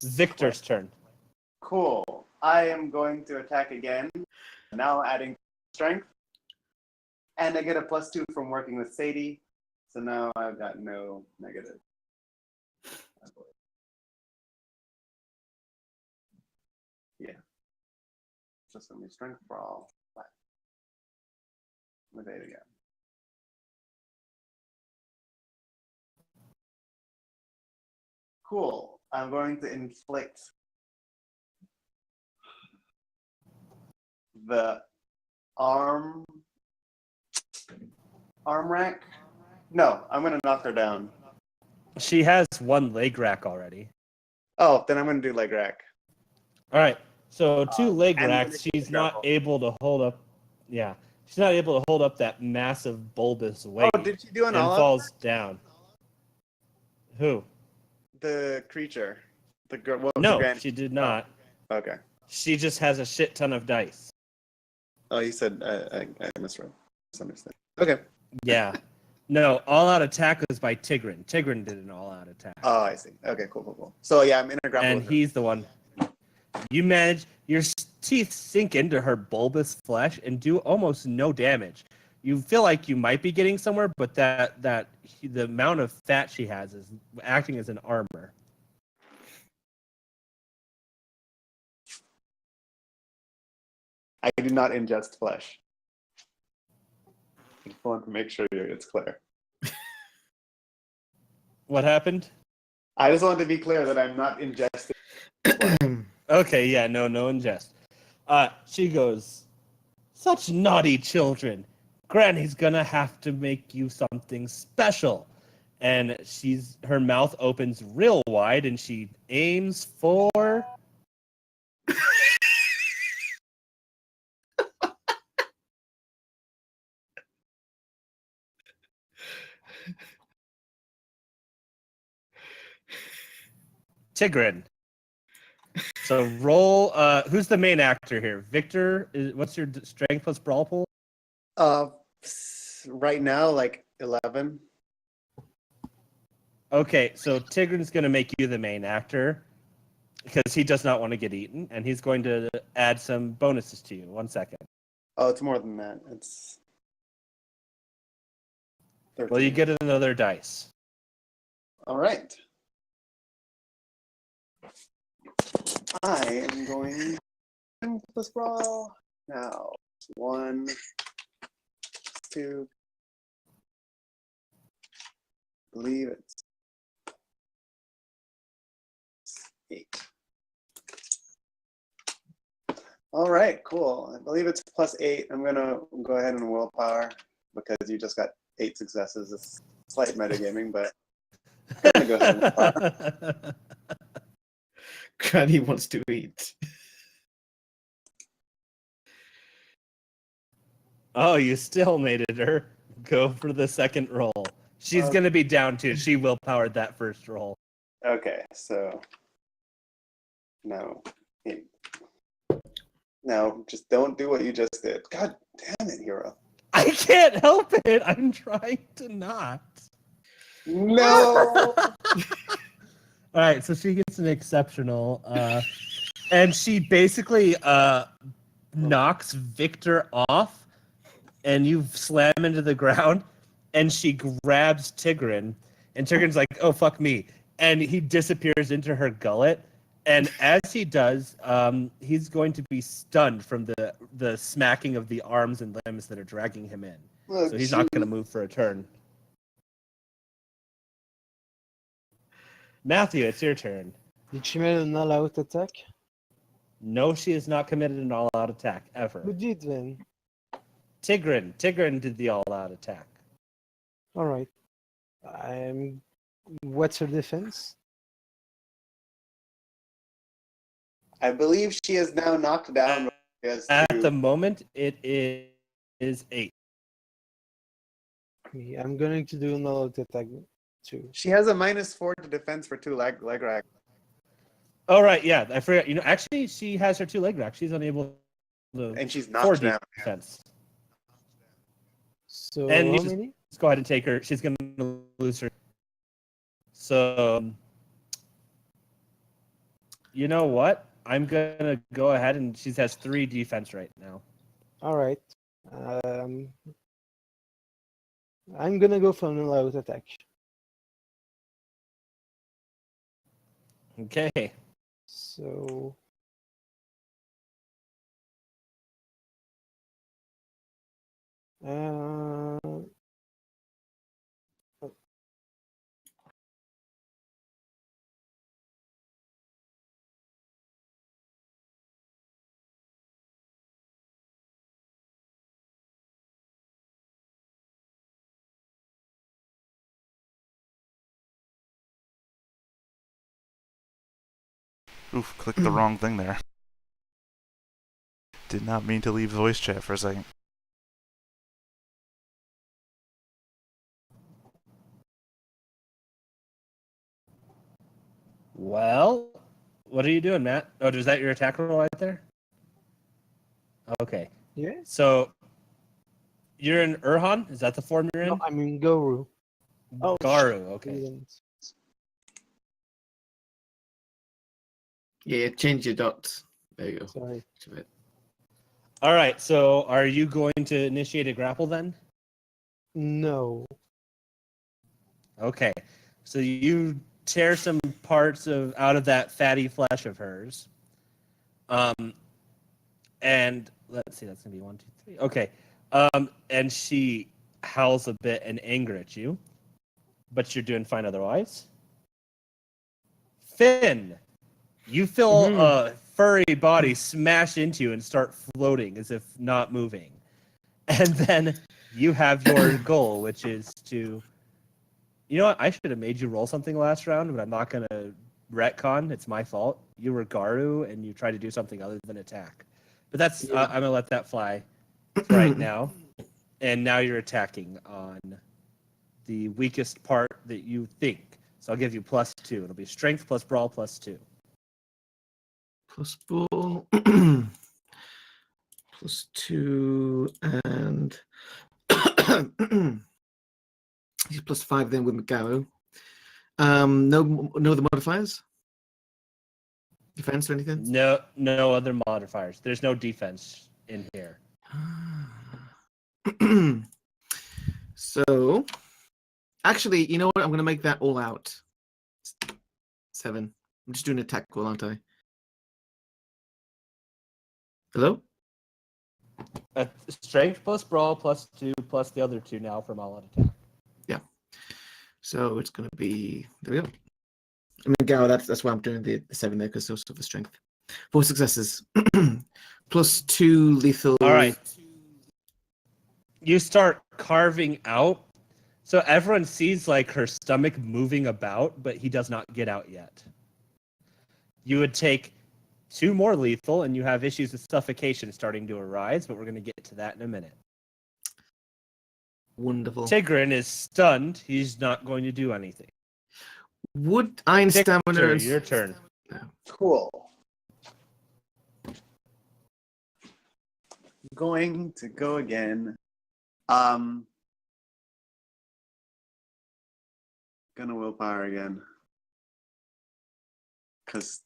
S2: Victor's turn.
S3: Cool. I am going to attack again. Now adding strength. And I get a +2 from working with Sadie. So now I've got no negative. Yeah. Just gonna be strength for all. With 8 again. Cool. I'm going to inflict the arm rack. No, I'm going to knock her down.
S2: She has 1 leg rack already.
S3: Oh, then I'm going to do leg rack.
S2: All right. So 2 leg
S3: and
S2: racks. She's not able to hold up. Yeah, she's not able to hold up that massive bulbous weight.
S3: Oh, did she do an
S2: and
S3: all-out?
S2: falls down. Who?
S3: The creature. The girl. What was the
S2: No,
S3: grand-
S2: she did not.
S3: Okay.
S2: She just has a shit ton of dice.
S3: Oh, you said I misread. Misunderstood. Okay.
S2: Yeah. No, all-out attack was by Tigrin. Tigrin did an all-out attack.
S3: Oh, I see. Okay, cool. So yeah, I'm in a grapple
S2: And
S3: with her.
S2: he's the one. You manage, your teeth sink into her bulbous flesh and do almost no damage. You feel like you might be getting somewhere, but the amount of fat she has is acting as an armor.
S3: I do not ingest flesh. want to make sure it's clear.
S2: What happened?
S3: I just want to be clear that I'm not ingesting.
S2: Okay, yeah, no ingest. She goes, such naughty children. Granny's gonna have to make you something special. And her mouth opens real wide and she aims for Tigran. So roll. Who's the main actor here? Victor. What's your strength plus brawl pool?
S3: Right now, like 11.
S2: Okay, so Tigran's going to make you the main actor because he does not want to get eaten, and he's going to add some bonuses to you. 1 second.
S3: Oh, it's more than that. It's 13.
S2: Well, you get another dice.
S3: All right. I am going plus brawl now. 1, 2. I believe it's 8. All right, cool. I believe it's plus 8. I'm gonna go ahead and willpower because you just got 8 successes. It's slight metagaming, but I'm gonna go ahead and willpower.
S5: Granny wants to eat.
S2: Oh, you still made it, her. Go for the second roll. She's going to be down too. She willpowered that first roll.
S3: Okay, so no. No, just don't do what you just did. God damn it, Hero.
S2: I can't help it. I'm trying to not.
S3: No.
S2: All right, so she gets an exceptional, and she basically knocks Victor off, and you slam into the ground, and she grabs Tigran, and Tigran's like, "Oh fuck me," and he disappears into her gullet. And as he does, he's going to be stunned from the smacking of the arms and limbs that are dragging him in.
S3: Look,
S2: So he's not going to move for a turn. Matthew, it's your turn.
S1: Did she make an all-out attack?
S2: No, she has not committed an all-out attack, ever.
S1: Who did then?
S2: Tigran did the all-out attack.
S1: All right. What's her defense?
S3: I believe she is now knocked down.
S2: At the moment, it is 8.
S1: Okay, I'm going to do an all-out attack too.
S3: She has a -4 to defense for 2 leg rack.
S2: Oh, right, yeah. I forgot. Actually, she has her 2 leg rack. She's unable to...
S3: And she's
S2: 4
S3: knocked down.
S2: defense.
S1: So
S2: And
S1: how
S2: you
S1: many?
S2: just go ahead and take her. She's going to lose her. So, you know what? I'm going to go ahead and she has 3 defense right now.
S1: All right. I'm gonna go for an all-out attack.
S2: Okay.
S1: So
S6: Oof, clicked the wrong thing there. Did not mean to leave voice chat for a second.
S2: Well, what are you doing, Matt? Oh, is that your attack roll right there? Okay.
S1: yeah.
S2: So, you're in Urhan? Is that the form you're in?
S1: No, I'm in Goru. Oh,
S2: Garu, okay.
S1: Didn't.
S5: Yeah, change your dots. There you go.
S1: Sorry.
S2: All right, so are you going to initiate a grapple then?
S1: No.
S2: Okay. So you tear some parts out of that fatty flesh of hers. And let's see, that's gonna be 1, 2, 3. Okay. And she howls a bit in anger at you, but you're doing fine otherwise. Finn, you feel a furry body smash into you and start floating as if not moving. And then you have your goal, which is to... You know what? I should have made you roll something last round, but I'm not going to retcon. It's my fault. You were Garu, and you tried to do something other than attack. But that's...
S5: Yeah.
S2: I'm going to let that fly right now. And now you're attacking on the weakest part that you think. So I'll give you +2. It'll be strength plus brawl +2.
S5: Plus ball. +2 and he's +5 then with McGarrow. No other modifiers? Defense or anything?
S2: No other modifiers. There's no defense in here.
S5: So, actually, you know what? I'm going to make that all out. 7. I'm just doing an attack roll, aren't I? Hello?
S2: Strength plus brawl +2 plus the other 2 now from all out attack.
S5: Yeah. So it's going to be... There we go. I mean, Garo, that's why I'm doing the 7 there, because also the strength. 4 successes. +2 lethal...
S2: All right. You start carving out. So everyone sees like her stomach moving about, but he does not get out yet. You would take 2 more lethal, and you have issues with suffocation starting to arise, but we're going to get to that in a minute.
S5: Wonderful.
S2: Tigran is stunned. He's not going to do anything.
S5: Would Iron Stamina...
S2: Victor, your turn.
S3: Cool. Going to go again. Gonna willpower again. Because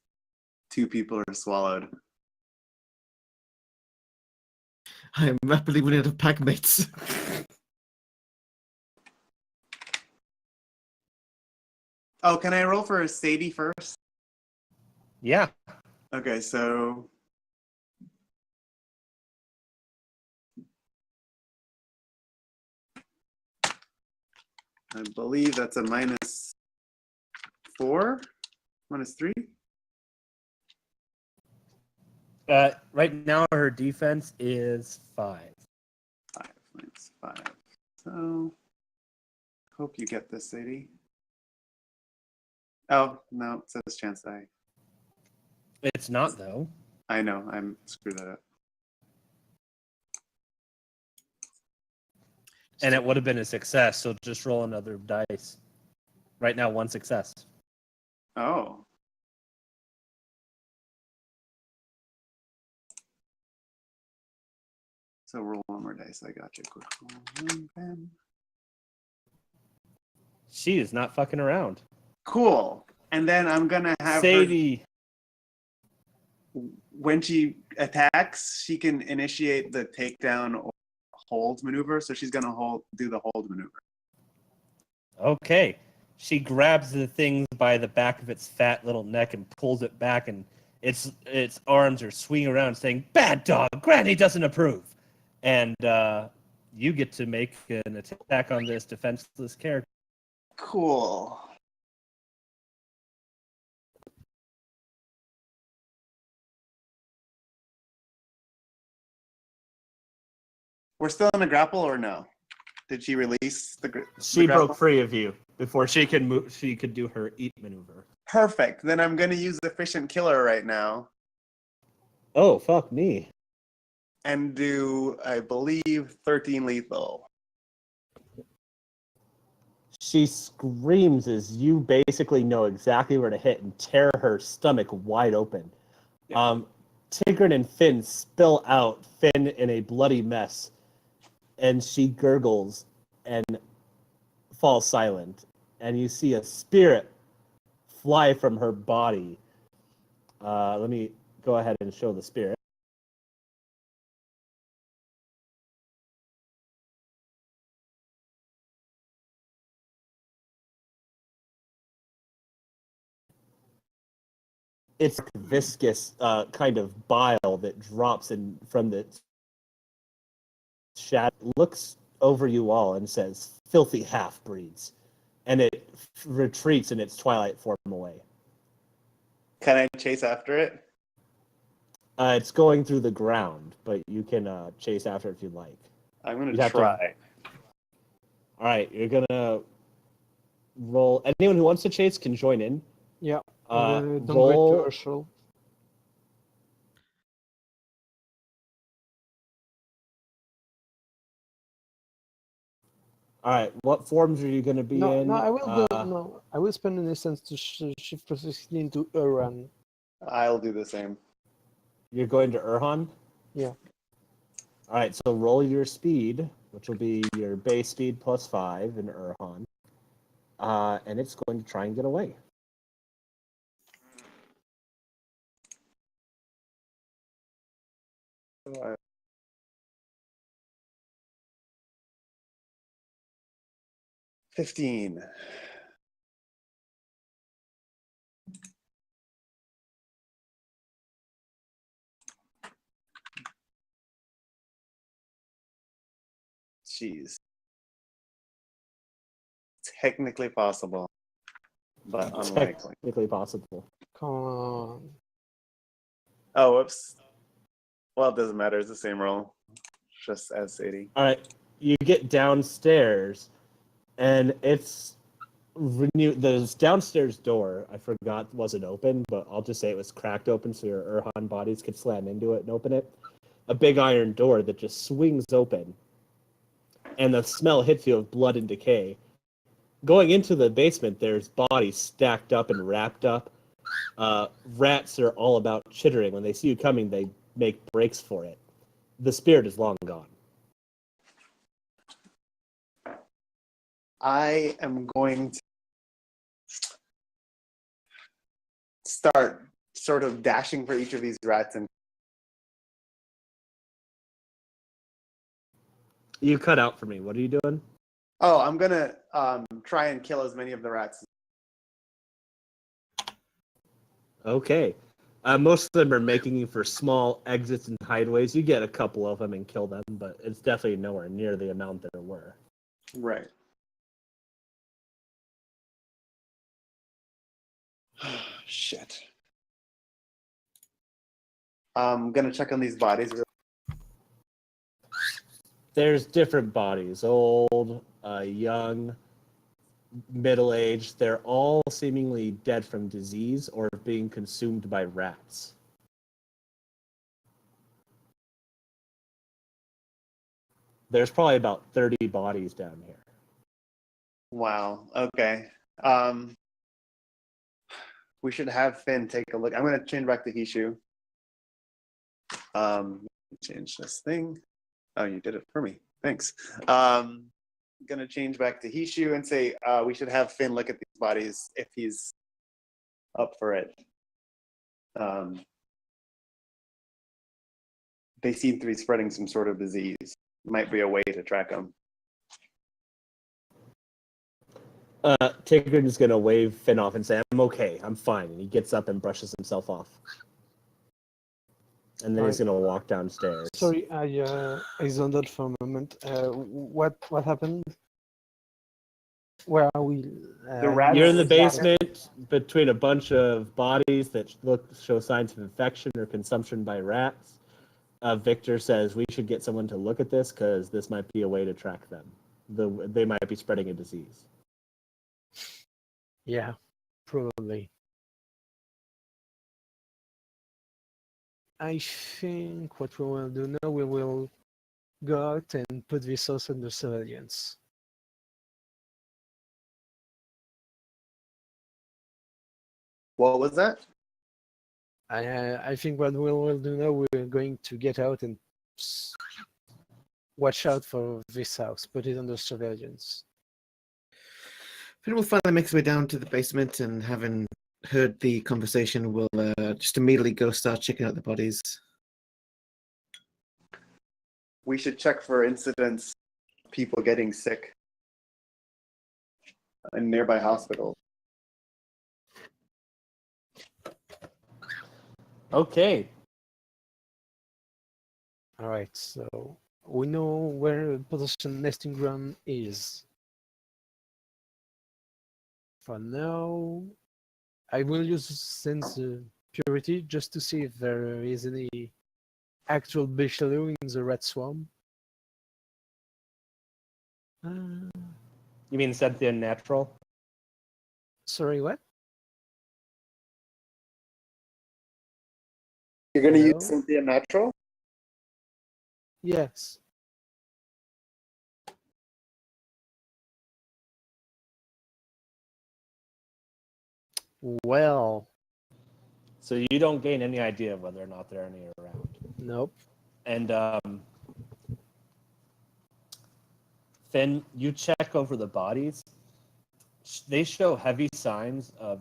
S3: 2 people are swallowed.
S5: I am rapidly running out of pack mates.
S3: Oh, can I roll for Sadie first?
S2: Yeah.
S3: Okay, so... I believe that's a -4? -3?
S2: Right now, her defense is 5.
S3: 5 minus 5. So, hope you get this, Sadie. Oh, no, it says chance die.
S2: It's not, though.
S3: I know, I'm screwed that up.
S2: And it would have been a success, so just roll another dice. Right now, 1 success.
S3: Oh. So roll 1 more dice. I got you. Quick roll. Bam.
S2: She is not fucking around.
S3: Cool. And then I'm gonna have
S2: Sadie.
S3: her, when she attacks, she can initiate the takedown or hold maneuver. So she's gonna do the hold maneuver.
S2: Okay. She grabs the thing by the back of its fat little neck and pulls it back, and its arms are swinging around saying, "Bad dog, Granny doesn't approve." And you get to make an attack on this defenseless character.
S3: Cool. We're still in a grapple or no? Did she release the
S2: She
S3: grapple?
S2: broke free of you before she could move. She could do her eat maneuver.
S3: Perfect. Then I'm going to use Efficient Killer right now
S2: Oh, fuck me.
S3: and do, I believe, 13 lethal.
S2: She screams as you basically know exactly where to hit and tear her stomach wide open. Tigran and Finn spill out, Finn in a bloody mess, and she gurgles and falls silent. And you see a spirit fly from her body. Let me go ahead and show the spirit. It's viscous kind of bile that drops in from the shadow. Looks over you all and says, "Filthy half-breeds," and it retreats in its twilight form away.
S3: Can I chase after it?
S2: It's going through the ground, but you can chase after it if you'd like.
S3: I'm gonna
S2: You'd have to-
S3: try.
S2: All right, you're gonna roll. Anyone who wants to chase can join in.
S1: Yeah. Don't
S2: Roll.
S1: go to Herschel.
S2: All right, what forms are you going to be
S1: No,
S2: in?
S1: no, I will go. No, I will spend an instance to shift precisely into Uran.
S3: I'll do the same.
S2: You're going to Urhan?
S1: Yeah.
S2: All right, so roll your speed, which will be your base speed plus 5 in Urhan. And it's going to try and get away.
S3: So 15. Jeez. Technically possible, but unlikely.
S2: Technically possible.
S1: Come on.
S3: Oh, whoops. Well, it doesn't matter. It's the same roll. Just as Sadie.
S2: All right, you get downstairs, and it's renewed. The downstairs door, I forgot, wasn't open, but I'll just say it was cracked open so your Urhan bodies could slam into it and open it. A big iron door that just swings open, and the smell hits you of blood and decay. Going into the basement, there's bodies stacked up and wrapped up. Rats are all about chittering. When they see you coming, they make breaks for it. The spirit is long gone.
S3: I am going to start sort of dashing for each of these rats and
S2: You cut out for me. What are you doing?
S3: oh, I'm gonna try and kill as many of the rats.
S2: Okay. Most of them are making for small exits and hideaways. You get a couple of them and kill them, but it's definitely nowhere near the amount there were.
S3: Right. Shit. I'm gonna check on these bodies.
S2: There's different bodies, old, young, middle-aged. They're all seemingly dead from disease or being consumed by rats. There's probably about 30 bodies down here.
S3: Wow. Okay. We should have Finn take a look. I'm gonna change back to Hishu. Change this thing. Oh, you did it for me. Thanks. Gonna change back to Hishu and say we should have Finn look at these bodies if he's up for it. They seem to be spreading some sort of disease. Might be a way to track them.
S2: Tigrin is going to wave Finn off and say, "I'm okay, I'm fine." And he gets up and brushes himself off. And then he's going to walk downstairs.
S1: Sorry, I zoned out for a moment. What happened? Where are we?
S3: The rats-
S2: You're in the basement between a bunch of bodies that show signs of infection or consumption by rats. Victor says we should get someone to look at this because this might be a way to track them. They might be spreading a disease.
S1: Yeah, probably. I think what we will do now, we will go out and put this house under surveillance.
S3: What was that?
S1: I think what we will do now, we're going to get out and watch out for this house, put it under surveillance.
S5: Finn will finally make his way down to the basement and, having heard the conversation, will just immediately go start checking out the bodies.
S3: We should check for incidents of people getting sick in nearby hospitals.
S2: Okay.
S1: All right, so we know where potential nesting ground is. For now, I will use sense purity just to see if there is any actual Bichelu in the rat swarm.
S2: You mean Cynthia Natural?
S1: Sorry, what?
S3: You're going to
S1: Hello?
S3: use Cynthia Natural?
S1: Yes. Well,
S2: So you don't gain any idea of whether or not there are any around.
S1: nope.
S2: And Finn, you check over the bodies. They show heavy signs of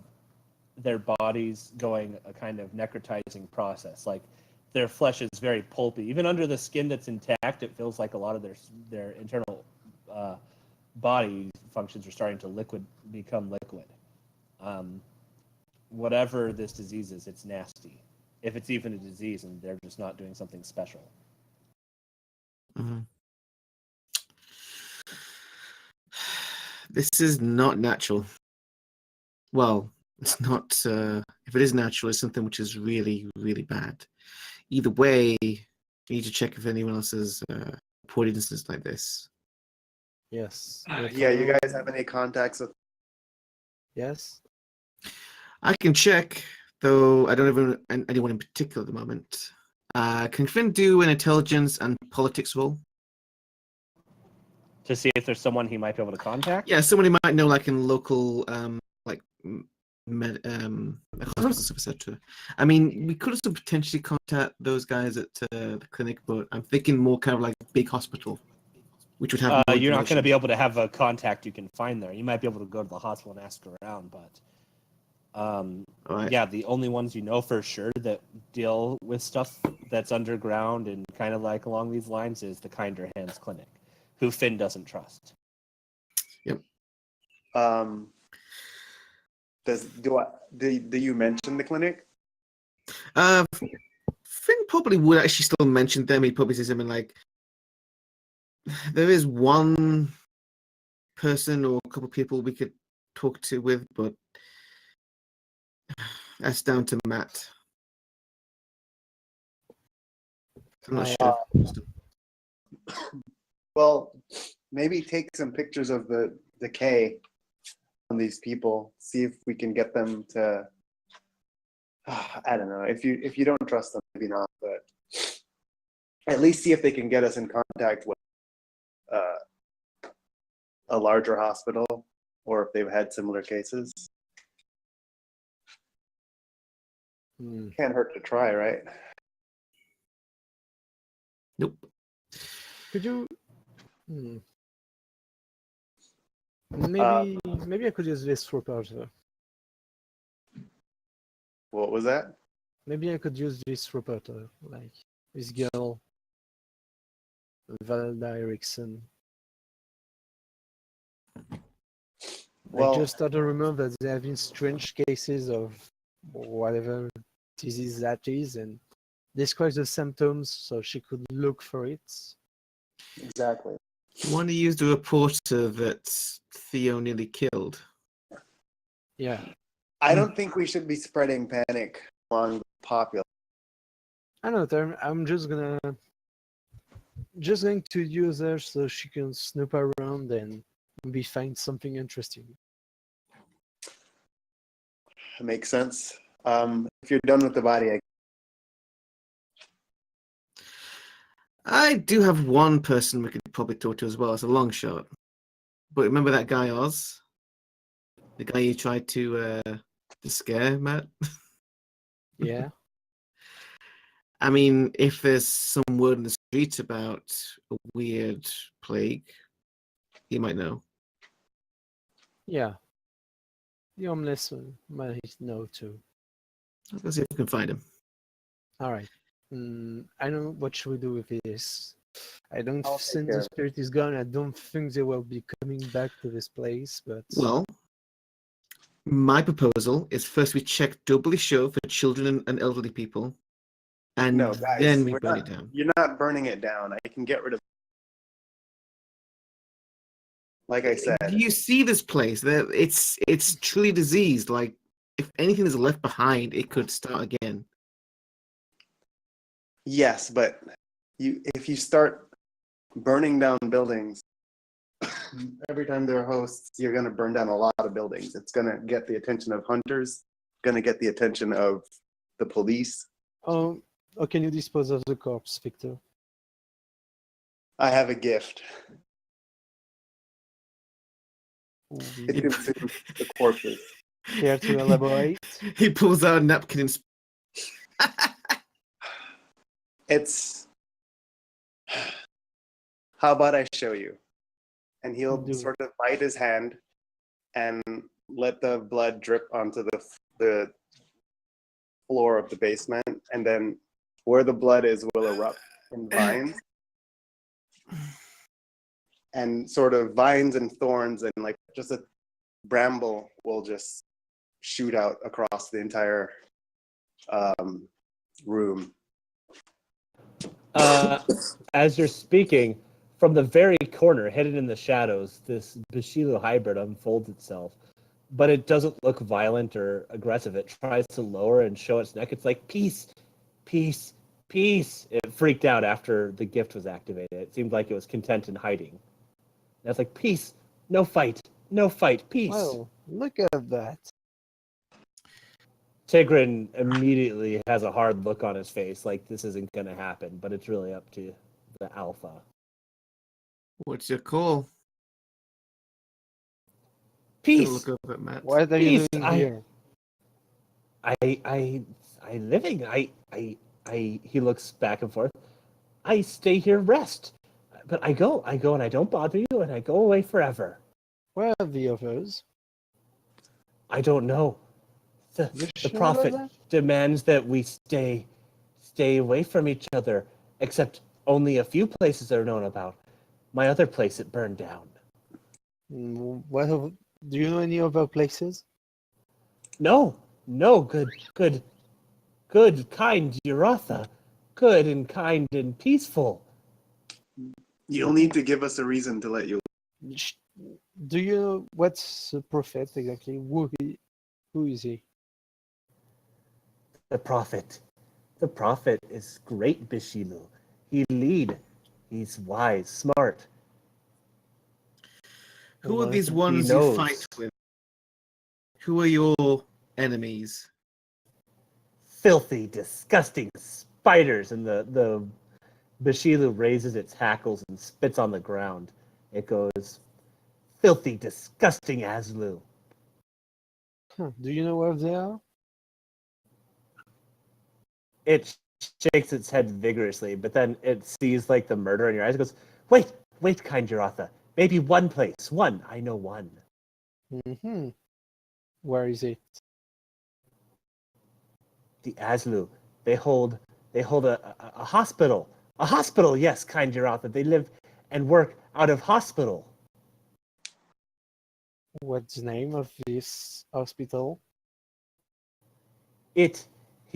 S2: their bodies going a kind of necrotizing process. Like their flesh is very pulpy. Even under the skin that's intact, it feels like a lot of their internal body functions are starting to become liquid. Whatever this disease is, it's nasty. If it's even a disease and they're just not doing something special.
S5: Mhm. This is not natural. Well, it's not. If it is natural, it's something which is really, really bad. Either way, you need to check if anyone else has reported instances like this.
S1: Yes.
S3: Yeah, you guys have any contacts with?
S1: Yes.
S5: I can check, though I don't have anyone in particular at the moment. Can Finn do an intelligence and politics roll?
S2: To see if there's someone he might be able to contact?
S5: Yeah, someone who might know, like in local, like hospitals, etc. I mean, we could also potentially contact those guys at the clinic, but I'm thinking more kind of like big hospital, which would have more
S2: You're not going to
S5: information.
S2: be able to have a contact you can find there. You might be able to go to the hospital and ask around, but
S5: Right.
S2: yeah, the only ones you know for sure that deal with stuff that's underground and kind of like along these lines is the Kinder Hands Clinic, who Finn doesn't trust.
S5: Yep.
S3: Do you mention the clinic?
S5: Finn probably would actually still mention them. He'd probably say something like, there is one person or a couple of people we could talk to with, but that's down to Matt. I'm not sure.
S3: Well, maybe take some pictures of the decay on these people. See if we can get them to. I don't know. If you don't trust them, maybe not. But at least see if they can get us in contact with a larger hospital, or if they've had similar cases. Can't hurt to try, right?
S5: Nope.
S1: Could you? Maybe I could use this reporter.
S3: What was that?
S1: Maybe I could use this reporter, like this girl, Valda Eriksson.
S3: Well,
S1: I just started to remember that there have been strange cases of whatever disease that is, and describes the symptoms so she could look for it.
S3: exactly.
S5: You want to use the reporter that Theo nearly killed?
S1: Yeah.
S3: I don't think we should be spreading panic among the populace.
S1: I know. I'm just going to use her so she can snoop around and maybe find something interesting.
S3: Makes sense. If you're done with the body,
S5: I do have one person we could probably talk to as well. It's a long shot. But remember that guy Oz? The guy you tried to scare, Matt?
S1: Yeah.
S5: I mean, if there's some word in the streets about a weird plague, you might know.
S1: Yeah. The homeless might know too.
S5: Let's see if we can find him.
S1: All right. I know what should we do with this. I don't
S3: I'll
S1: think
S3: take
S1: the
S3: care.
S1: spirit is gone. I don't think they will be coming back to this place. But
S5: Well, my proposal is first we check doubly sure for children and elderly people, and
S3: no, guys,
S5: then we burn it down.
S3: You're not burning it down. I can get rid of Like I said,
S5: Do you see this place? It's truly diseased. Like, if anything is left behind, it could start again.
S3: yes, but if you start burning down buildings every time there are hosts, you're going to burn down a lot of buildings. It's going to get the attention of hunters, going to get the attention of the police.
S1: How can you dispose of the corpse, Victor?
S3: I have a gift. It
S1: Would
S3: consumes the corpses.
S1: you care to elaborate?
S5: He pulls out a napkin and
S3: It's. How about I show you? And he'll
S1: Do it.
S3: sort of bite his hand and let the blood drip onto the floor of the basement, and then where the blood is will erupt in vines, and sort of vines and thorns and like just a bramble will just shoot out across the entire room.
S2: As you're speaking, from the very corner, hidden in the shadows, this Bushido hybrid unfolds itself. But it doesn't look violent or aggressive. It tries to lower and show its neck. It's like, peace, peace, peace. It freaked out after the gift was activated. It seemed like it was content in hiding. And it's like, peace, no fight, peace.
S1: Well, look at that.
S2: Tigran immediately has a hard look on his face, like this isn't going to happen, but it's really up to the alpha.
S5: what's your call?
S2: Peace.
S5: Look up at Matt.
S1: What are you
S2: Peace,
S1: doing
S2: I-
S1: here?
S2: He looks back and forth. I stay here rest. But I go and I don't bother you and I go away forever.
S1: Where are the others?
S2: I don't know.
S1: You
S2: The
S1: sure
S2: prophet
S1: about
S2: demands that we stay away from each other, except only a few places are known about. My other place, it burned down.
S1: Do you know any other places?
S2: No, good, kind Uratha. Good and kind and peaceful.
S3: You'll need to give us a reason to let you.
S1: Do you know what's the prophet exactly? Who is he?
S2: The prophet is great Bishilu. He lead. He's wise, smart.
S5: Who are
S1: Well,
S5: these
S1: he
S5: ones you
S2: knows.
S5: fight with? Who are your enemies?
S2: Filthy, disgusting spiders. And the Bishilu raises its hackles and spits on the ground. It goes, filthy, disgusting Aslu.
S1: Huh. Do you know where they are?
S2: It shakes its head vigorously, but then it sees like the murder in your eyes. It goes, wait, kind Uratha. Maybe one place. One. I know one.
S1: Mm-hmm. Where is it?
S2: The Aslu. They hold a hospital. A hospital, yes, kind Uratha. They live and work out of hospital.
S1: What's the name of this hospital?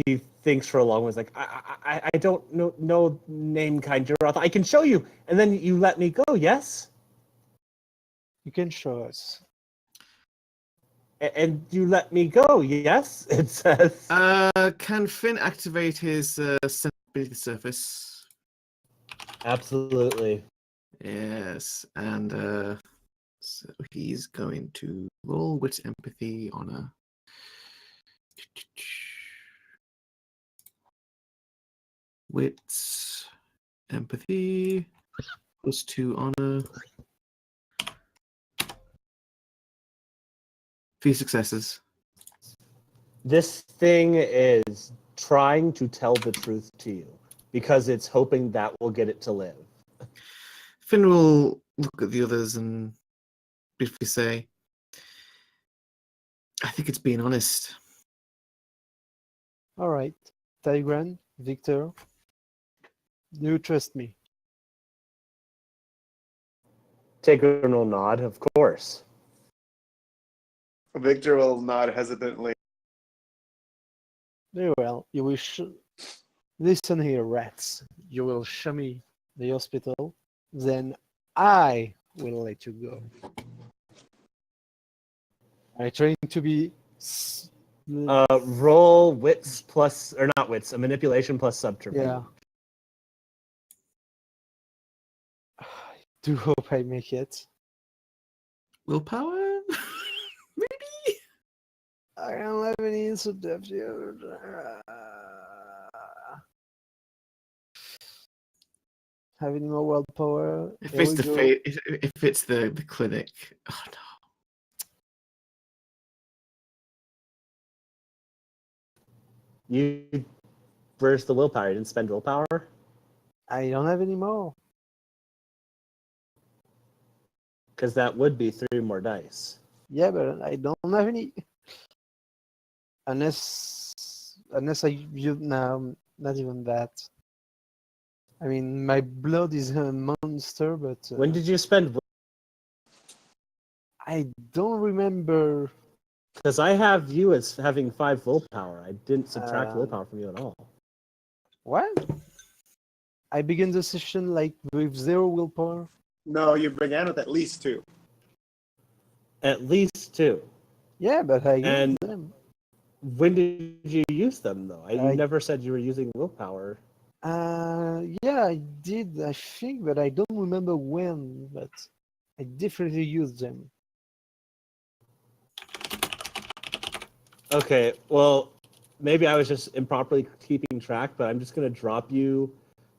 S2: He thinks for a long while. He's like, I don't know name, kind Uratha. I can show you, and then you let me go. Yes,
S1: You can show us.
S2: and you let me go. Yes, it says.
S5: Can Finn activate his sensibility surface?
S2: Absolutely.
S5: Yes, and so he's going to roll wits empathy on a. Wits empathy +2 honor. 3 successes.
S2: This thing is trying to tell the truth to you because it's hoping that will get it to live.
S5: Finn will look at the others and briefly say, I think it's being honest.
S1: All right. Tigran, Victor, do you trust me?
S2: Tigran will nod, of course.
S3: Victor will nod hesitantly.
S1: Very well. You will listen here, rats. You will show me the hospital. Then I will let you go. I trying to be.
S2: Roll wits plus, or not wits, a manipulation plus subterfuge.
S1: Yeah. I do hope I make it.
S5: Willpower? Maybe?
S1: I don't have any subterfuge. Have any more willpower?
S5: If
S1: Here
S5: it's
S1: we
S5: the
S1: go.
S5: if it's the clinic. Oh no.
S2: You burst the willpower. You didn't spend willpower?
S1: I don't have any more.
S2: Because that would be 3 more dice.
S1: Yeah, but I don't have any. Unless I use now, not even that. I mean, my blood is a monster, but
S2: When did you spend?
S1: I don't remember.
S2: Because I have you as having 5 willpower. I didn't subtract
S1: Um,
S2: willpower from you at all.
S1: What? I begin the session like with 0 willpower.
S4: No, you began with at least 2.
S2: At least 2.
S1: Yeah, but I
S2: And-
S1: used them.
S2: When did you use them, though? You
S1: I-
S2: never said you were using willpower.
S1: Yeah, I did, I think, but I don't remember when. But I definitely used them.
S2: Okay, well, maybe I was just improperly keeping track, but I'm just going to drop you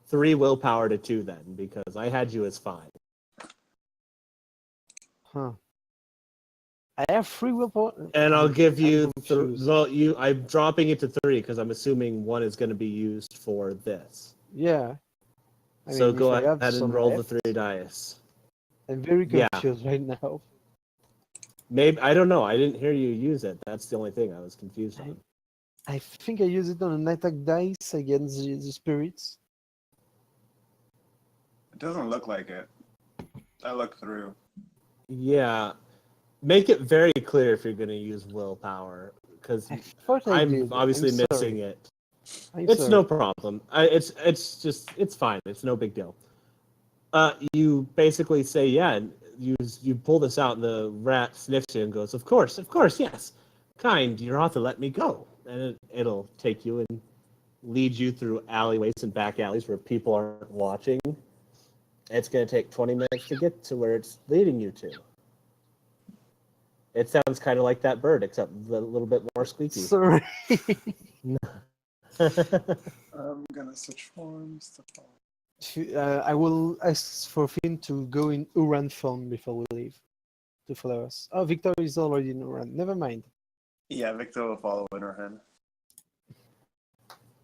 S2: 3 willpower to 2 then, because I had you as 5.
S1: Huh? I have 3 willpower.
S2: And I'll give you,
S1: I'm confused.
S2: I'm dropping it to 3 because I'm assuming 1 is going to be used for this.
S1: Yeah. I
S2: So
S1: mean,
S2: go
S1: if I have
S2: ahead and
S1: some
S2: roll the
S1: left,
S2: 3 dice.
S1: I'm very
S2: Yeah.
S1: confused right now.
S2: Maybe, I don't know. I didn't hear you use it. That's the only thing I was confused on.
S1: I think I use it on an attack dice against the spirits.
S4: It doesn't look like it. I looked through.
S2: Yeah. Make it very clear if you're going to use willpower, because
S1: I thought I
S2: I'm
S1: did.
S2: obviously
S1: I'm
S2: missing
S1: sorry.
S2: it.
S1: I'm
S2: It's
S1: sorry.
S2: no problem. It's fine. It's no big deal. You basically say, yeah, and you pull this out, and the rat sniffs you and goes, of course, yes. Kind, you're off to let me go. And it'll take you and lead you through alleyways and back alleys where people aren't watching. It's going to take 20 minutes to get to where it's leading you to. It sounds kind of like that bird, except a little bit more squeaky.
S1: Sorry.
S4: I'm gonna switch forms to fall.
S1: I will ask for Finn to go in Uran form before we leave to follow us. Oh, Victor is already in Uran. Never mind.
S4: Yeah, Victor will follow in her hand.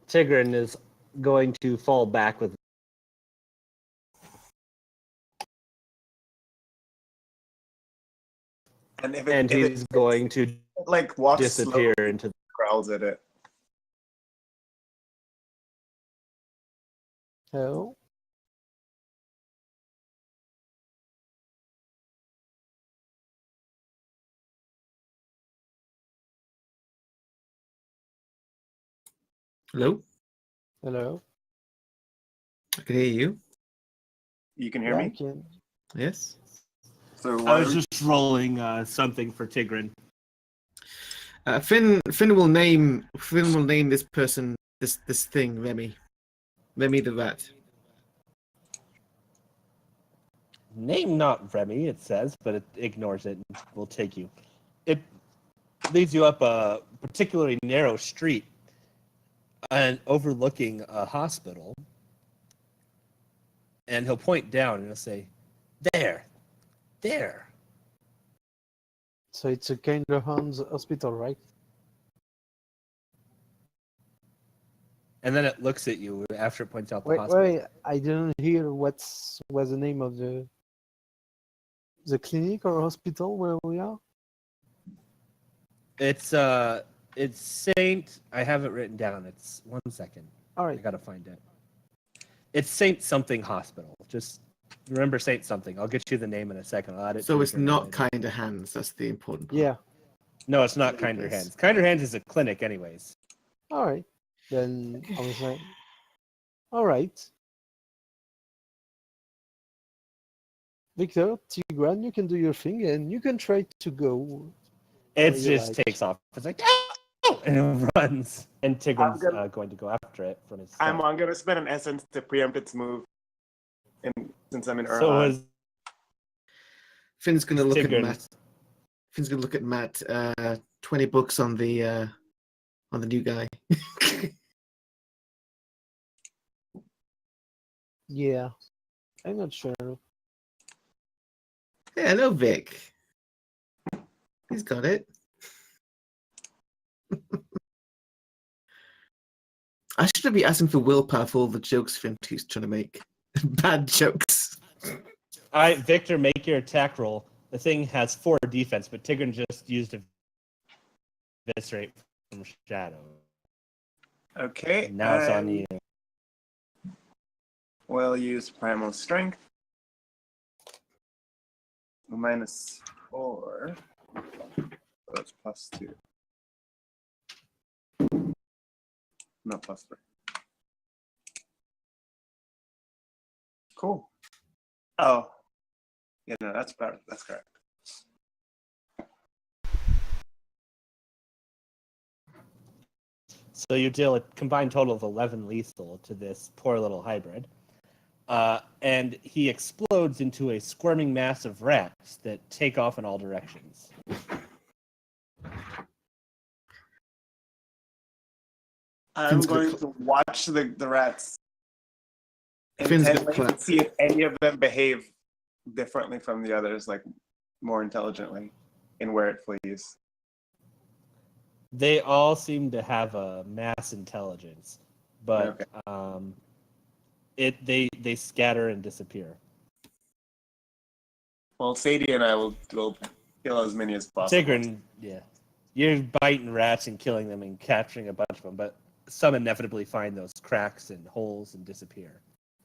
S2: Tigran is going to fall back with.
S4: And if
S2: And
S4: if
S2: he's going to
S4: like walks
S2: disappear
S4: slowly,
S2: into.
S4: growls at it.
S1: Hello?
S5: Hello?
S1: Hello?
S5: I can hear you.
S4: You can hear
S1: Yeah, I
S4: me.
S1: can.
S5: Yes.
S4: So
S2: I
S4: why
S2: was just rolling something for Tigran.
S5: Finn will name this person this thing Remy. Remy the rat.
S2: Name not Remy, it says, but it ignores it and will take you. It leads you up a particularly narrow street and overlooking a hospital. And he'll point down and he'll say, there.
S1: So it's a Kinderhands hospital, right?
S2: And then it looks at you after it points out the
S1: Wait,
S2: hospital.
S1: wait. I didn't hear was the name of the clinic or hospital where we are.
S2: It's Saint. I have it written down. It's 1 second.
S1: All
S2: I
S1: right.
S2: gotta find it. It's Saint something hospital. Just remember Saint something. I'll get you the name in a second. I'll add it.
S5: So
S2: to
S5: it's
S2: your
S5: not
S2: later.
S5: Kinder Hands. That's the important part.
S1: Yeah.
S2: No, it's not Kinder
S5: Yes.
S2: Hands. Kinder Hands is a clinic, anyways.
S1: All right. Then I was like, all right. Victor, Tigran, you can do your thing, and you can try to go.
S2: It
S1: you
S2: just
S1: like.
S2: takes off. It's like, "Oh!" and it runs. And Tigran's
S3: gonna-
S2: going to go after it from his
S3: I'm
S2: start.
S3: gonna spend an essence to preempt its move, and since I'm in
S2: So
S3: Urhan.
S2: is
S5: Finn's gonna look at
S2: Tigran.
S5: Matt. Finn's gonna look at Matt. $20 on the new guy.
S1: Yeah, I'm not sure.
S5: Hey, hello, Vic. He's got it. I should be asking for willpower for all the jokes Finn keeps trying to make. Bad jokes.
S2: All right, Victor, make your attack roll. The thing has 4 defense, but Tigran just used a eviscerate from Shadow.
S3: Okay.
S2: And now it's on you.
S3: We'll use primal strength. -4. So that's +2. No, +3. Cool. Oh. Yeah, no, that's better. That's correct.
S2: So you deal a combined total of 11 lethal to this poor little hybrid. And he explodes into a squirming mass of rats that take off in all directions.
S3: I'm
S5: Finn's
S3: going
S5: gonna
S3: to watch the rats
S5: Finn's gonna
S3: intently to
S5: clap.
S3: see if any of them behave differently from the others, like more intelligently, in where it flees.
S2: They all seem to have a mass intelligence, but they scatter and disappear.
S3: Well, Sadie and I will kill as many as possible.
S2: Tigran, yeah, you're biting rats and killing them and capturing a bunch of them, but some inevitably find those cracks and holes and disappear.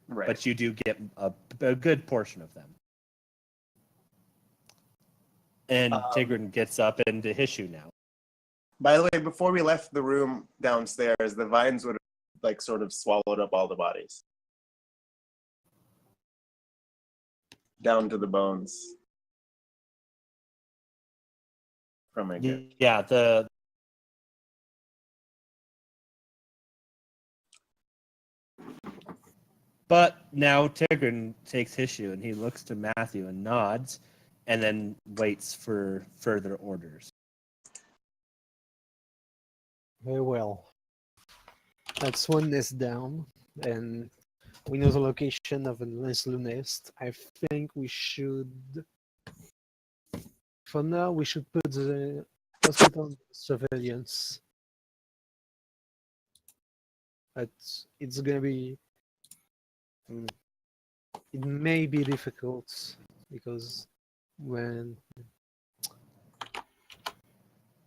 S3: Right.
S2: But you do get a good portion of them. And Tigran gets up into Hishu now.
S3: By the way, before we left the room downstairs, the vines would have like sort of swallowed up all the bodies. Down to the bones. From my gut.
S2: Yeah, But now Tigran takes Hishu and he looks to Matthew and nods and then waits for further orders.
S1: Very well. That's one nest down, and we know the location of a nice blue nest. I think we should, for now, we should put the hospital on surveillance. But it's gonna be, it may be difficult because when.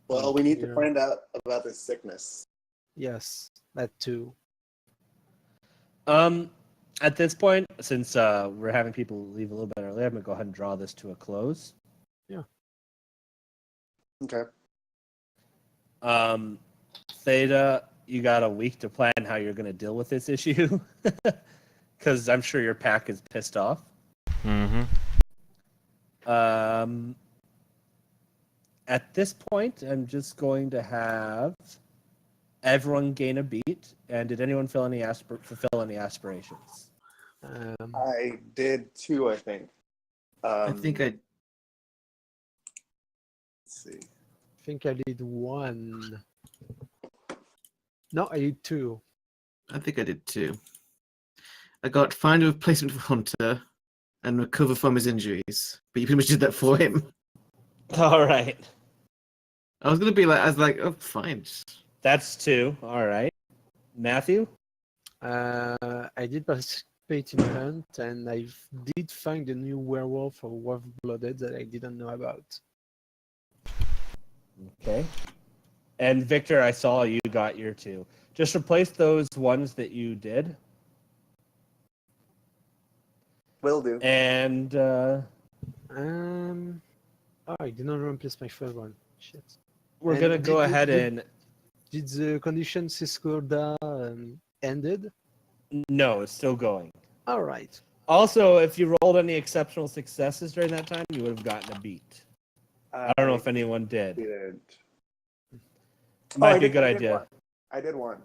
S3: Well, we need to
S1: Yeah.
S3: find out about this sickness.
S1: Yes, that too.
S2: At this point, since we're having people leave a little bit early, I'm gonna go ahead and draw this to a close.
S1: Yeah.
S3: Okay.
S2: Theta, you got a week to plan how you're gonna deal with this issue, because I'm sure your pack is pissed off.
S6: Mm-hmm.
S2: At this point, I'm just going to have everyone gain a beat. And did anyone fulfill any aspirations?
S3: I did 2, I think.
S5: I think I.
S3: Let's see.
S1: I think I did 1. No, I did 2.
S5: I think I did 2. I got find a replacement for Hunter and recover from his injuries. But you pretty much did that for him.
S2: All right.
S5: I was like, oh, fine.
S2: That's 2. All right. Matthew?
S1: I did participate in a hunt, and I did find a new werewolf or wolf-blooded that I didn't know about.
S2: Okay. And Victor, I saw you got your 2. Just replace those ones that you did.
S3: Will do.
S2: And
S1: I did not replace my third one. Shit.
S2: we're
S1: And
S2: going to go
S1: did-
S2: ahead
S1: did-
S2: and...
S1: Did the condition Siskorda ended?
S2: No, it's still going.
S1: All right.
S2: Also, if you rolled any exceptional successes during that time, you would have gotten a beat. I don't know if anyone did.
S3: Didn't.
S2: Might
S3: I
S2: be a
S3: did-
S2: good
S3: I did
S2: idea.
S3: one. I did one.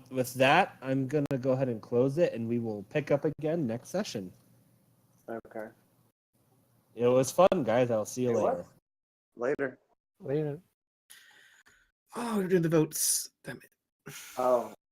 S2: With that, I'm gonna go ahead and close it, and we will pick up again next session.
S3: Okay.
S2: It was fun, guys. I'll see you
S3: It
S2: later.
S3: was. Later.
S1: Later.
S5: Oh, we're doing the votes. Damn it.
S3: Oh.